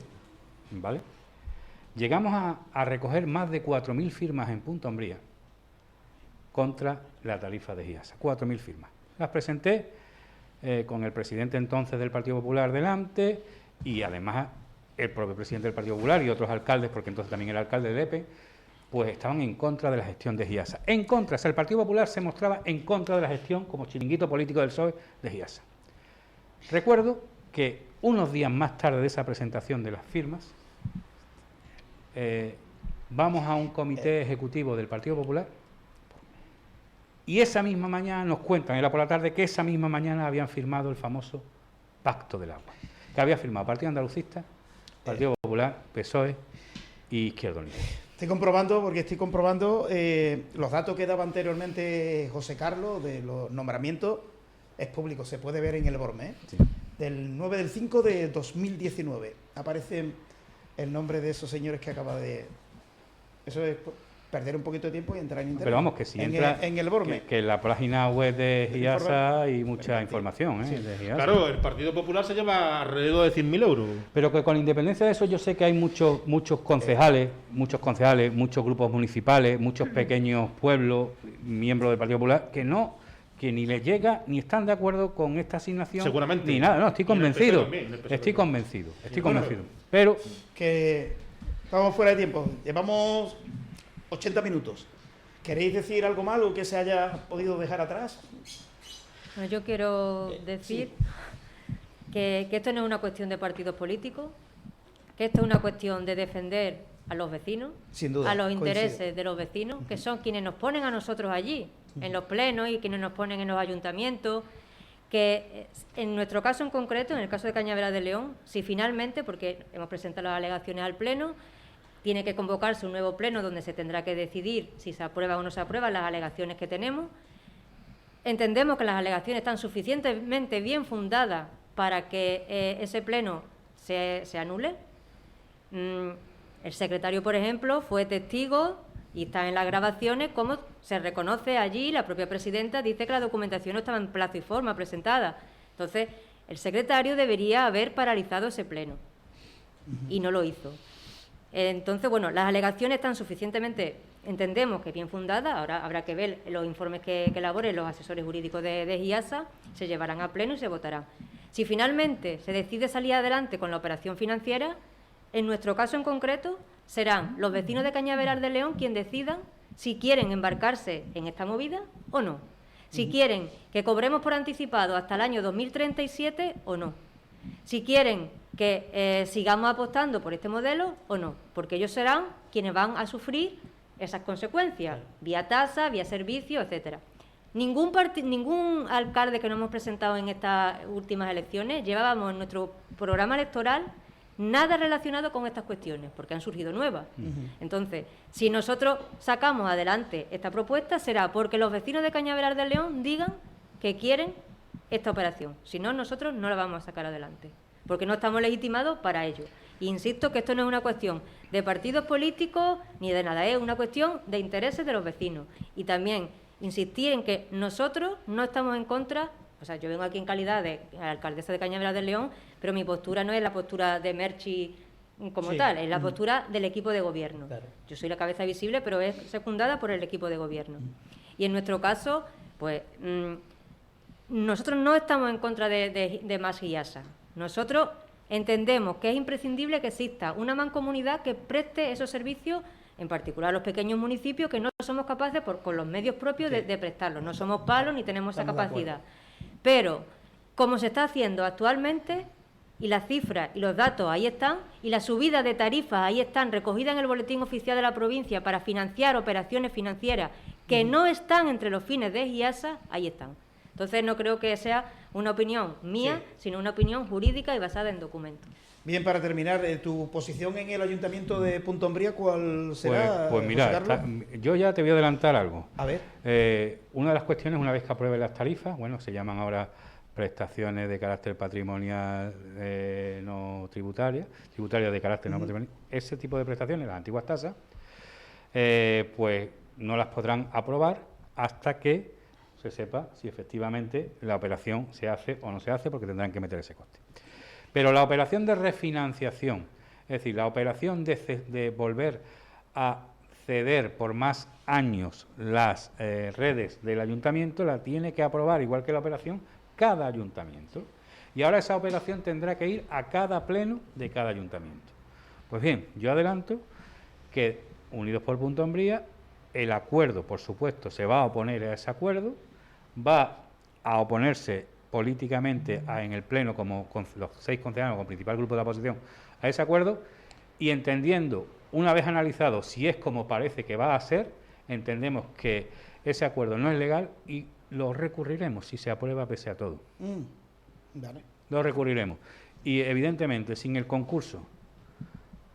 S4: ¿vale?, llegamos a recoger más de 4.000 firmas en Punta Umbría contra la tarifa de GIASA. 4.000 firmas. Las presenté con el presidente entonces del Partido Popular delante y además el propio presidente del Partido Popular y otros alcaldes, porque entonces también era alcalde de Lepe, pues estaban en contra de la gestión de GIASA. En contra, o sea, el Partido Popular se mostraba en contra de la gestión como chiringuito político del PSOE de GIASA. Recuerdo que unos días más tarde de esa presentación de las firmas, vamos a un comité ejecutivo del Partido Popular y esa misma mañana nos cuentan, era por la tarde, que esa misma mañana habían firmado el famoso Pacto del Agua, que había firmado Partido Andalucista, Partido Popular, PSOE y Izquierda Unida.
S1: Estoy comprobando los datos que daba anteriormente José Carlos de los nombramientos. Es público, se puede ver en el BORME, ¿eh?
S4: Sí.
S1: Del 9 del 5 de 2019. Aparece el nombre de esos señores que acaba de... Eso es perder un poquito de tiempo y entrar en internet.
S4: Pero vamos, que si entra
S1: en el BORME.
S4: que en la página web de GIASA hay mucha información, ¿eh?
S1: Sí.
S4: De GIASA.
S2: Claro, el Partido Popular se lleva alrededor de 100.000 euros.
S4: Pero que con independencia de eso yo sé que hay muchos concejales, muchos grupos municipales, muchos pequeños pueblos, miembros del Partido Popular, que ni les llega ni están de acuerdo con esta asignación.
S2: Seguramente.
S4: Ni nada, no, estoy
S2: Y en el
S4: convencido.
S2: PSOE también, en el PSOE
S4: Estoy
S2: también.
S4: convencido. Pero
S1: Que estamos fuera de tiempo. Llevamos 80 minutos. ¿Queréis decir algo malo que se haya podido dejar atrás?
S3: Bueno, yo quiero decir que esto no es una cuestión de partidos políticos, que esto es una cuestión de defender a los vecinos,
S1: Sin duda,
S3: a los intereses
S1: coincido.
S3: de los vecinos, que son quienes nos ponen a nosotros allí, en los plenos y quienes nos ponen en los ayuntamientos, que en nuestro caso en concreto, en el caso de Cañaveral de León, si finalmente, porque hemos presentado las alegaciones al pleno, tiene que convocarse un nuevo pleno donde se tendrá que decidir si se aprueba o no se aprueban las alegaciones que tenemos. Entendemos que las alegaciones están suficientemente bien fundadas para que ese pleno se anule. El secretario, por ejemplo, fue testigo y está en las grabaciones cómo se reconoce allí, la propia presidenta dice que la documentación no estaba en plazo y forma presentada. Entonces, el secretario debería haber paralizado ese pleno y no lo hizo. Entonces, bueno, las alegaciones están suficientemente, entendemos que bien fundadas, ahora habrá que ver los informes que elaboren los asesores jurídicos de GIASA, se llevarán a pleno y se votarán. Si finalmente se decide salir adelante con la operación financiera, en nuestro caso en concreto, serán los vecinos de Cañaveral de León quienes decidan si quieren embarcarse en esta movida o no, si quieren que cobremos por anticipado hasta el año 2037 o no, si quieren que sigamos apostando por este modelo o no, porque ellos serán quienes van a sufrir esas consecuencias, vía tasa, vía servicio, etcétera. Ningún alcalde que nos hemos presentado en estas últimas elecciones llevábamos en nuestro programa electoral nada relacionado con estas cuestiones, porque han surgido nuevas. Entonces, si nosotros sacamos adelante esta propuesta, será porque los vecinos de Cañaveral del León digan que quieren esta operación. Si no, nosotros no la vamos a sacar adelante, porque no estamos legitimados para ello. E insisto que esto no es una cuestión de partidos políticos ni de nada, es una cuestión de intereses de los vecinos. Y también insistir en que nosotros no estamos en contra. O sea, yo vengo aquí en calidad de alcaldesa de Cañaveral del León, pero mi postura no es la postura de Merchi como tal, es la postura del equipo de gobierno. Claro. Yo soy la cabeza visible, pero es secundada por el equipo de gobierno. Y en nuestro caso, pues nosotros no estamos en contra de más GIASA. Nosotros entendemos que es imprescindible que exista una mancomunidad que preste esos servicios, en particular a los pequeños municipios, que no somos capaces, con los medios propios, de prestarlos. No somos palos ni tenemos esa capacidad. Pero, como se está haciendo actualmente, y las cifras y los datos ahí están, y las subidas de tarifas ahí están, recogidas en el boletín oficial de la provincia para financiar operaciones financieras que no están entre los fines de GIASA, ahí están. Entonces, no creo que sea una opinión mía, sino una opinión jurídica y basada en documentos.
S1: Bien, para terminar, tu posición en el Ayuntamiento de Punta Umbría, ¿cuál será?
S4: Pues mira, yo ya te voy a adelantar algo.
S1: A ver.
S4: Una de las cuestiones, una vez que aprueben las tarifas, bueno, se llaman ahora prestaciones de carácter patrimonial no tributarias de carácter no patrimonial, ese tipo de prestaciones, las antiguas tasas, pues no las podrán aprobar hasta que se sepa si efectivamente la operación se hace o no se hace, porque tendrán que meter ese coste. Pero la operación de refinanciación, es decir, la operación de volver a ceder por más años las redes del ayuntamiento, la tiene que aprobar, igual que la operación, cada ayuntamiento. Y ahora esa operación tendrá que ir a cada pleno de cada ayuntamiento. Pues bien, yo adelanto que Unidos por Punta Umbría, el acuerdo, por supuesto, se va a oponer a ese acuerdo, va a oponerse políticamente en el pleno, como con los 6 concejales, como principal grupo de la oposición, a ese acuerdo, y entendiendo una vez analizado si es como parece que va a ser, entendemos que ese acuerdo no es legal y lo recurriremos si se aprueba pese a todo.
S1: Vale.
S4: Lo recurriremos. Y evidentemente, sin el concurso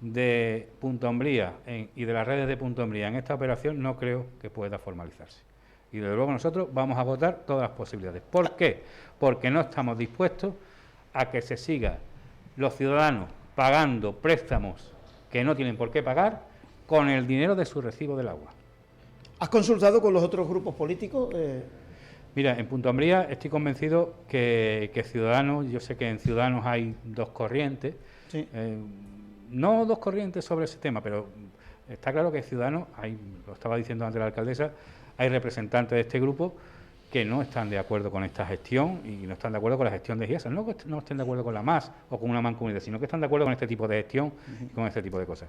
S4: de Punto Umbría y de las redes de Punto Umbría en esta operación, no creo que pueda formalizarse. Y desde luego nosotros vamos a agotar todas las posibilidades. ¿Por qué? Porque no estamos dispuestos a que se siga los ciudadanos pagando préstamos que no tienen por qué pagar con el dinero de su recibo del agua.
S1: ¿Has consultado con los otros grupos políticos?
S4: Mira, en Punto Umbría estoy convencido que Ciudadanos, yo sé que en Ciudadanos hay dos corrientes,
S1: Sí.
S4: No dos corrientes sobre ese tema, pero está claro que Ciudadanos, lo estaba diciendo antes la alcaldesa, hay representantes de este grupo que no están de acuerdo con esta gestión y no están de acuerdo con la gestión de Giesa. No que no estén de acuerdo con la MAS o con una mancomunidad, sino que están de acuerdo con este tipo de gestión y con este tipo de cosas.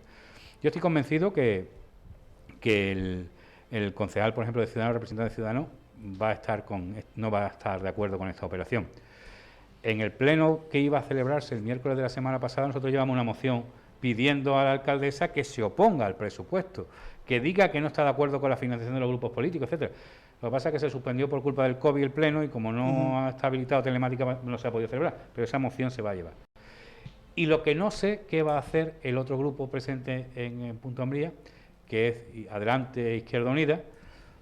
S4: Yo estoy convencido que el concejal, por ejemplo, de Ciudadanos, representante de Ciudadanos, no va a estar de acuerdo con esta operación. En el pleno que iba a celebrarse el miércoles de la semana pasada, nosotros llevamos una moción pidiendo a la alcaldesa que se oponga al presupuesto, que diga que no está de acuerdo con la financiación de los grupos políticos, etcétera. Lo que pasa es que se suspendió por culpa del COVID el pleno y como no está habilitado telemática no se ha podido celebrar, pero esa moción se va a llevar. Y lo que no sé qué va a hacer el otro grupo presente en Punto Umbría, que es Adelante Izquierda Unida.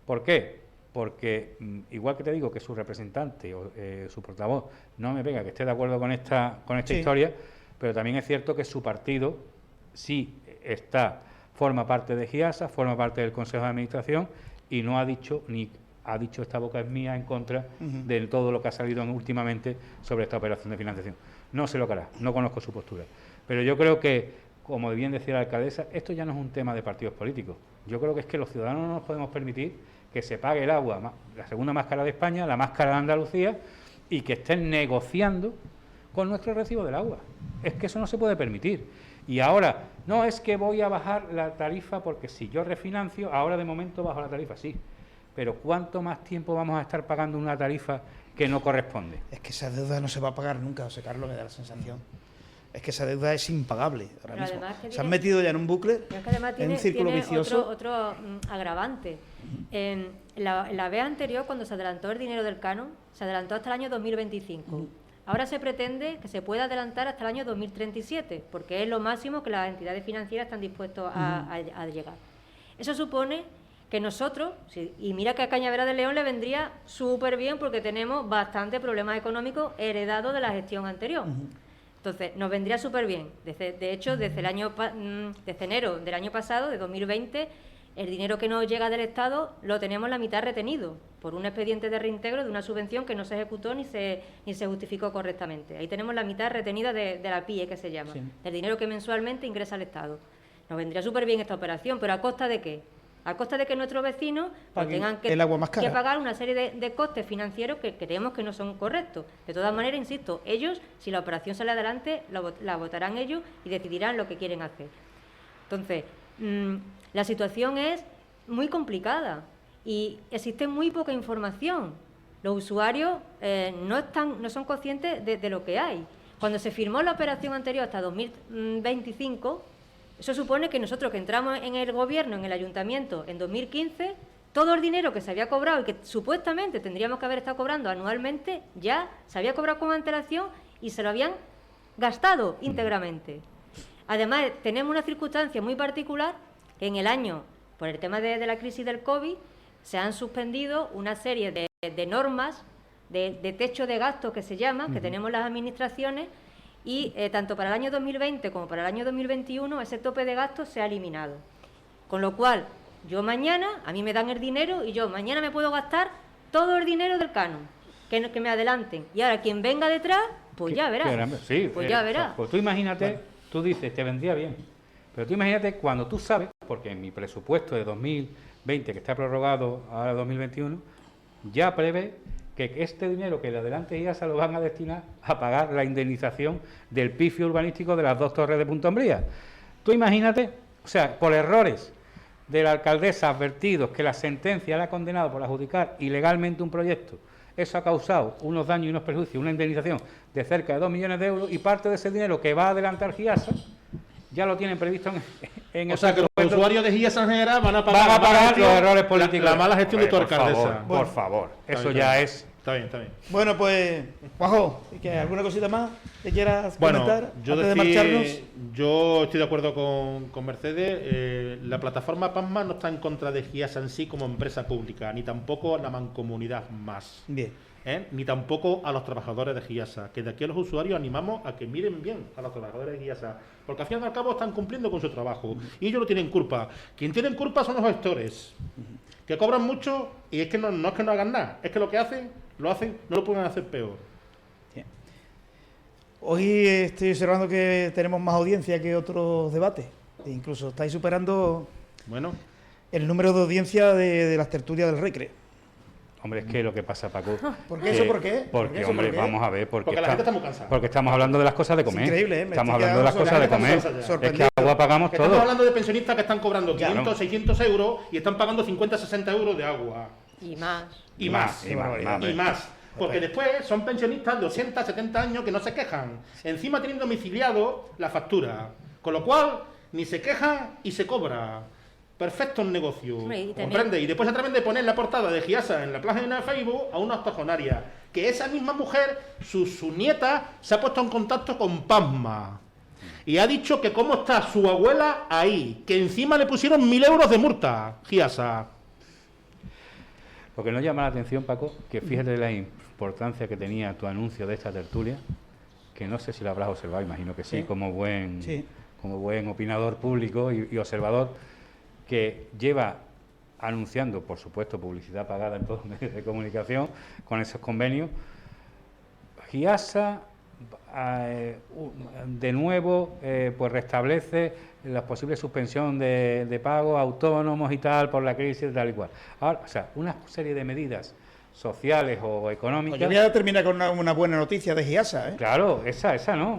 S4: ¿Por qué? Porque igual que te digo que su representante o su portavoz no me pega que esté de acuerdo con esta
S1: Sí.
S4: historia, pero también es cierto que su partido sí forma parte de GIASA, forma parte del Consejo de Administración y no ha dicho esta boca es mía en contra de todo lo que ha salido últimamente sobre esta operación de financiación. No sé lo que hará, no conozco su postura. Pero yo creo que, como bien decía la alcaldesa, esto ya no es un tema de partidos políticos. Yo creo que es que los ciudadanos no nos podemos permitir que se pague el agua, la segunda más cara de España, la más cara de Andalucía, y que estén negociando con nuestro recibo del agua. Es que eso no se puede permitir. Y ahora, no es que voy a bajar la tarifa porque si yo refinancio, ahora de momento bajo la tarifa, sí. Pero ¿cuánto más tiempo vamos a estar pagando una tarifa que no corresponde?
S1: Es que esa deuda no se va a pagar nunca, José Carlos, me da la sensación. Es que esa deuda es impagable ahora mismo. Se han metido ya en un bucle,
S3: Pero es que además
S1: en un círculo vicioso.
S3: Otro agravante. En la vez anterior, cuando se adelantó el dinero del canon, se adelantó hasta el año 2025. Ahora se pretende que se pueda adelantar hasta el año 2037, porque es lo máximo que las entidades financieras están dispuestas a llegar. Eso supone que nosotros, y mira que a Cañaveral de León le vendría súper bien porque tenemos bastantes problemas económicos heredados de la gestión anterior. Entonces, nos vendría súper bien. De hecho, desde enero del año pasado, de 2020, el dinero que nos llega del Estado lo tenemos la mitad retenido por un expediente de reintegro de una subvención que no se ejecutó ni se justificó correctamente. Ahí tenemos la mitad retenida de la PIE, que se llama, del dinero que mensualmente ingresa al Estado. Nos vendría súper bien esta operación, pero ¿a costa de qué? A costa de que nuestros vecinos pues, tengan que pagar una serie de costes financieros que creemos que no son correctos. De todas maneras, insisto, ellos, si la operación sale adelante, la votarán ellos y decidirán lo que quieren hacer. Entonces, la situación es muy complicada y existe muy poca información. Los usuarios no son conscientes de lo que hay. Cuando se firmó la operación anterior hasta 2025, eso supone que nosotros que entramos en el gobierno, en el ayuntamiento, en 2015, todo el dinero que se había cobrado y que supuestamente tendríamos que haber estado cobrando anualmente, ya se había cobrado con antelación y se lo habían gastado íntegramente. Además, tenemos una circunstancia muy particular, que en el año, por el tema de la crisis del COVID, se han suspendido una serie de normas, de techo de gastos que se llama, que tenemos las administraciones, y tanto para el año 2020 como para el año 2021 ese tope de gastos se ha eliminado. Con lo cual, yo mañana, a mí me dan el dinero y yo mañana me puedo gastar todo el dinero del canon, que me adelanten. Y ahora quien venga detrás, pues ya verá.
S4: Sí,
S3: pues ya verá.
S4: Pues tú imagínate, tú dices, te vendría bien, pero tú imagínate cuando tú sabes, porque en mi presupuesto de 2020, que está prorrogado ahora 2021, ya prevé que este dinero que le adelante ya se lo van a destinar a pagar la indemnización del pifio urbanístico de las dos torres de Punto Umbría. Tú imagínate, o sea, por errores de la alcaldesa advertidos que la sentencia le ha condenado por adjudicar ilegalmente un proyecto, eso ha causado unos daños y unos perjuicios, una indemnización de cerca de 2 millones de euros y parte de ese dinero que va a adelantar GIASA ya lo tienen previsto en
S2: O
S4: el
S2: sea, que los
S4: presupuesto
S2: usuarios de Guía San General van a
S4: van a pagar los errores políticos.
S2: La mala gestión de tu
S4: Hombre,
S2: alcaldesa.
S4: Por favor,
S2: Está
S4: eso
S2: bien,
S4: ya
S2: está bien.
S4: es...
S2: Está bien, está bien.
S1: Bueno, pues, Juanjo, ¿alguna cosita más que quieras
S2: Bueno,
S1: comentar
S2: yo,
S1: antes de marcharnos?
S2: yo estoy de acuerdo con Mercedes. La plataforma PASMA no está en contra de GIASA en sí como empresa pública, ni tampoco la mancomunidad más.
S1: Bien.
S2: Ni tampoco a los trabajadores de GIASA, que de aquí a los usuarios animamos a que miren bien a los trabajadores de GIASA, porque al fin y al cabo están cumpliendo con su trabajo y ellos no tienen culpa. Quien tienen culpa son los gestores, que cobran mucho y es que no es que no hagan nada, es que lo que hacen, no lo pueden hacer peor.
S1: Bien. Hoy estoy observando que tenemos más audiencia que otros debates, e incluso estáis superando
S2: Bueno,
S1: el número de audiencia de las tertulias del Recre.
S4: Hombre, es que lo que pasa, Paco...
S1: ¿Por qué eso? ¿Por qué? ¿Por
S4: Porque,
S1: qué eso?
S4: hombre,
S1: ¿Por qué?
S4: vamos a ver...
S2: porque la gente está muy cansada.
S4: Porque estamos hablando de las cosas de comer.
S1: Es increíble, ¿eh? Me
S4: Estamos
S1: estoy
S4: hablando de las
S1: quedando
S4: cosas de comer.
S1: sorprendido.
S4: Es que agua pagamos
S2: Estamos
S4: todo.
S2: hablando de pensionistas que están cobrando 500,
S4: Claro.
S2: 600 euros y están pagando 50, 60 euros de agua.
S3: Y más.
S2: Y más.
S4: Y más,
S2: Y más. Porque después son pensionistas de 80, 70 años que no se quejan. Encima tienen domiciliado la factura. Con lo cual, ni se quejan y se cobra. Perfecto el negocio.
S3: Hombre, y también-
S2: ¿Comprende? Y después se atreven de poner la portada de GIASA en la página de Facebook a una octogenaria. Que esa misma mujer, su nieta, se ha puesto en contacto con PASMA. Y ha dicho que cómo está su abuela ahí. Que encima le pusieron 1.000 euros de multa. GIASA.
S4: Lo que nos llama la atención, Paco, que fíjate la importancia que tenía tu anuncio de esta tertulia, que no sé si lo habrás observado, imagino que sí,
S1: Sí.
S4: como buen opinador público y observador, que lleva anunciando, por supuesto, publicidad pagada en todos los medios de comunicación, con esos convenios. GIASA, de nuevo, pues restablece la posible suspensión de pagos autónomos y tal por la crisis tal y cual. Ahora, o sea, una serie de medidas sociales o económicas.
S1: Yo voy a terminar con una buena noticia de GIASA, ¿eh?
S4: Claro, esa no.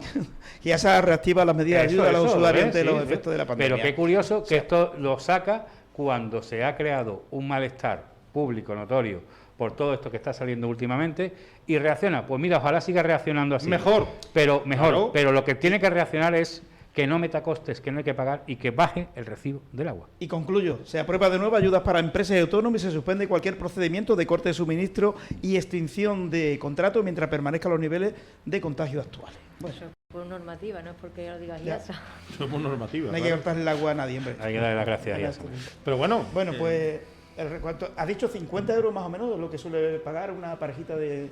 S1: GIASA reactiva las medidas de ayuda a los
S4: Eso,
S1: usuarios
S4: ¿ves?
S1: ante los
S4: Sí,
S1: efectos de la pandemia.
S4: Pero qué curioso que esto lo saca cuando se ha creado un malestar público notorio por todo esto que está saliendo últimamente y reacciona. Pues mira, ojalá siga reaccionando así.
S2: Mejor.
S4: Pero mejor.
S2: Claro.
S4: Pero lo que tiene que reaccionar es que no meta costes, que no hay que pagar y que baje el recibo del agua.
S1: Y concluyo, se aprueba de nuevo ayudas para empresas y autónomos y se suspende cualquier procedimiento de corte de suministro y extinción de contrato mientras permanezcan los niveles de contagio actuales.
S3: Eso es por normativa, no es porque yo lo diga
S1: Ya.
S3: GIASA.
S2: Somos normativas.
S1: No hay que cortarle el agua a nadie, hombre.
S4: Hay que darle las gracias a Iasa.
S2: Pero bueno.
S1: Bueno, pues el recuento, ha dicho 50 euros más o menos de lo que suele pagar una parejita de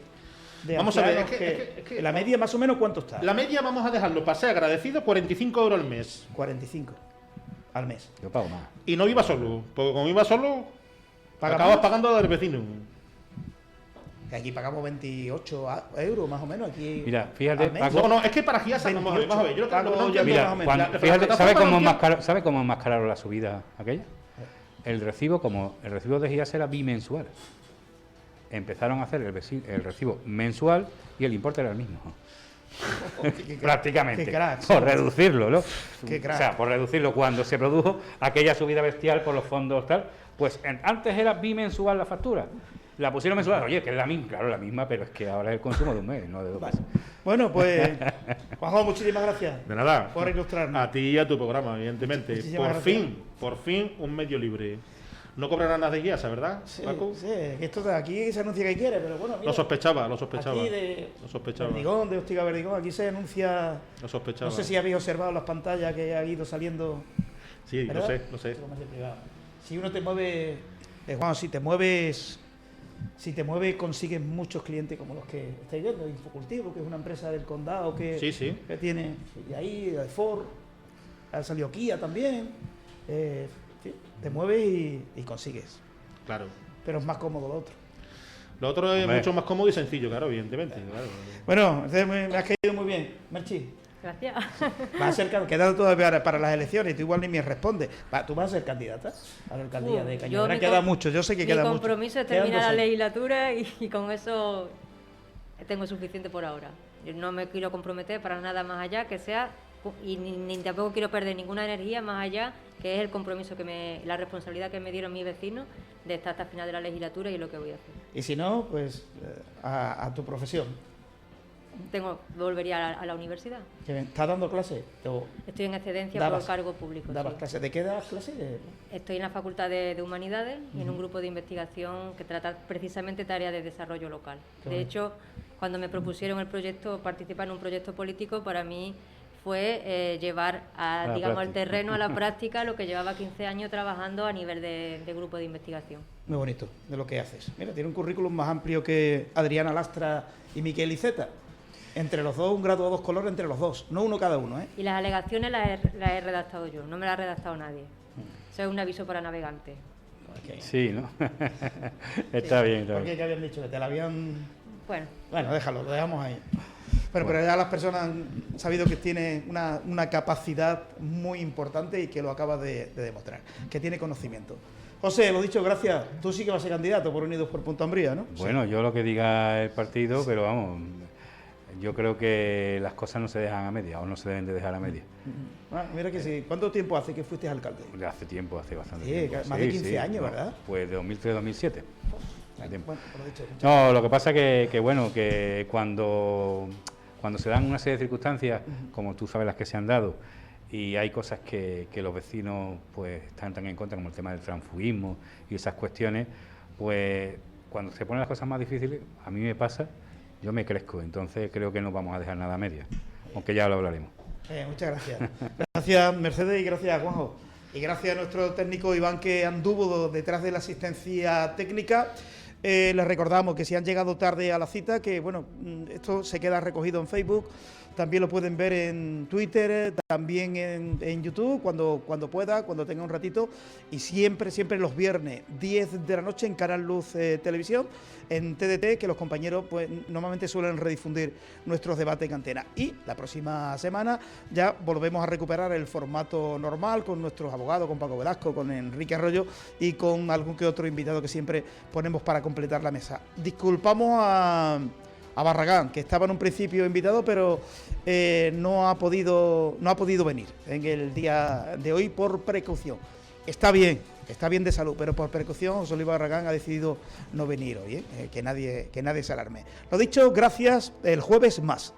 S2: Vamos a ver,
S1: ancianos,
S2: es que-
S1: la media más o menos ¿cuánto está?
S2: La media vamos a dejarlo para ser agradecido 45 euros al mes.
S1: 45 al mes.
S4: Yo pago más.
S2: Y no iba solo, porque como iba solo,
S1: ¿Paga
S2: acabas
S1: más?
S2: pagando al vecino.
S1: Que aquí pagamos 28 euros más o menos. Aquí
S4: Mira, fíjate,
S1: al mes.
S4: Paco.
S2: No, es que para GIASA, vamos a ver,
S1: 28.
S2: yo lo que
S1: Pago
S2: no
S1: ya
S2: entiendo-
S1: más
S4: Mira,
S1: o menos.
S4: cuando-
S2: La
S4: fíjate,
S2: plataforma
S4: ¿sabe
S2: no
S4: cómo,
S2: entiende-
S4: ¿sabe cómo enmascararon la subida aquella? El recibo, como el recibo de GIAS era bimensual. Empezaron a hacer el recibo mensual y el importe era el mismo. Prácticamente.
S1: Qué crack,
S4: por
S1: sí.
S4: reducirlo, ¿no?
S1: Qué crack.
S4: O sea, por reducirlo cuando se produjo aquella subida bestial por los fondos tal, pues antes era bimensual la factura. La pusieron mensual, oye, que es la misma, claro, la misma, pero es que ahora es el consumo de un mes, no de dos meses.
S1: Bueno, pues Juanjo, muchísimas gracias
S2: De nada.
S1: por ilustrarnos.
S2: A ti y a tu programa, evidentemente.
S1: Muchísimas
S2: Por
S1: gracias.
S2: fin, un medio libre. No cobrarán nada de GIASA, ¿verdad,
S1: Sí,
S2: Paco?
S1: sí, que esto de aquí se anuncia que quiere, pero bueno, mira,
S2: Lo sospechaba.
S1: aquí de
S2: Lo sospechaba.
S1: Verdigón, de Hostiga Verdigón, aquí se anuncia.
S2: Lo sospechaba.
S1: No sé si habéis observado las pantallas que ha ido saliendo.
S2: Sí,
S1: ¿verdad?
S2: lo sé.
S1: Comercio privado. Si uno te mueve, Juan, si te mueves consigues muchos clientes como los que estáis viendo, Infocultivo, que es una empresa del condado que,
S2: Sí.
S1: que tiene, y ahí Ford, ha salido Kia también, sí, te mueves y consigues,
S2: Claro.
S1: pero es más cómodo lo otro.
S2: Lo otro es
S4: Hombre.
S2: mucho más cómodo y sencillo, claro, evidentemente. Claro.
S1: Bueno, entonces me has caído muy bien, Merchi.
S3: Gracias.
S1: Vas a ser queda todavía para las elecciones, tú igual ni me respondes. Tú vas a ser candidata a la alcaldía de Cañaveral. Queda mucho, yo sé que queda mucho.
S3: Mi compromiso es
S1: Quedan
S3: terminar
S1: 2
S3: la
S1: años.
S3: legislatura y con eso tengo suficiente por ahora. Yo no me quiero comprometer para nada más allá, que sea, y ni tampoco quiero perder ninguna energía más allá, que es el compromiso la responsabilidad que me dieron mis vecinos de estar hasta el final de la legislatura y es lo que voy a hacer.
S1: Y si no, pues a tu profesión.
S3: volvería a la universidad.
S1: ¿Estás dando clases?
S3: Estoy en excedencia por cargo público.
S1: ¿Dabas
S3: sí.
S1: clases? ¿De qué das clases?
S3: Estoy en la Facultad de Humanidades y en un grupo de investigación que trata precisamente tareas de desarrollo local. De hecho, cuando me propusieron el proyecto, participar en un proyecto político, para mí fue llevar al terreno, a la práctica, lo que llevaba 15 años trabajando a nivel de grupo de investigación.
S1: Muy bonito de lo que haces. Mira, tiene un currículum más amplio que Adriana Lastra y Miquel Iceta. Entre los dos, un grado de 2 colores entre los dos, no uno cada uno, ¿eh?
S3: Y las alegaciones las he redactado yo, no me las ha redactado nadie. Eso es un aviso para navegantes.
S1: Okay.
S4: Sí, ¿no? Está bien.
S1: ¿Por qué? ¿Qué habían dicho? ¿Que te la habían...?
S3: Bueno,
S1: déjalo, lo dejamos ahí. Pero ya las personas han sabido que tiene una capacidad muy importante y que lo acaba de demostrar, que tiene conocimiento. José, lo dicho, gracias. Tú sí que vas a ser candidato por Unidos por Punta Umbría, ¿no?
S4: Bueno,
S1: sí.
S4: Yo lo que diga el partido, pero vamos, yo creo que las cosas no se dejan a media o no se deben de dejar a media.
S1: Mira que sí. ¿Cuánto tiempo hace que fuiste alcalde?
S4: Hace tiempo, hace bastante
S1: sí,
S4: tiempo.
S1: Más de 15 años,
S4: no,
S1: ¿verdad?
S4: Pues de 2003 a 2007.
S1: Bueno, lo dicho,
S4: no, lo que pasa que cuando se dan una serie de circunstancias, como tú sabes las que se han dado, y hay cosas que los vecinos pues están tan en contra, como el tema del transfugismo y esas cuestiones, pues cuando se ponen las cosas más difíciles, a mí me pasa, yo me crezco, entonces creo que no vamos a dejar nada a media, aunque ya lo hablaremos.
S1: Muchas gracias. Gracias, Mercedes, y gracias, Juanjo. Y gracias a nuestro técnico Iván, que anduvo detrás de la asistencia técnica. Les recordamos que si han llegado tarde a la cita, que bueno, esto se queda recogido en Facebook, también lo pueden ver en Twitter, también en YouTube, cuando pueda, cuando tenga un ratito, y siempre los viernes, 10 de la noche en Canal Luz Televisión, en TDT, que los compañeros pues normalmente suelen redifundir nuestros debates en antena. Y la próxima semana ya volvemos a recuperar el formato normal con nuestros abogados, con Paco Velasco, con Enrique Arroyo y con algún que otro invitado que siempre ponemos para completar la mesa. Disculpamos a Barragán, que estaba en un principio invitado, pero no ha podido venir en el día de hoy por precaución. Está bien de salud, pero por precaución José Luis Barragán ha decidido no venir hoy, que nadie se alarme. Lo dicho, gracias, el jueves más.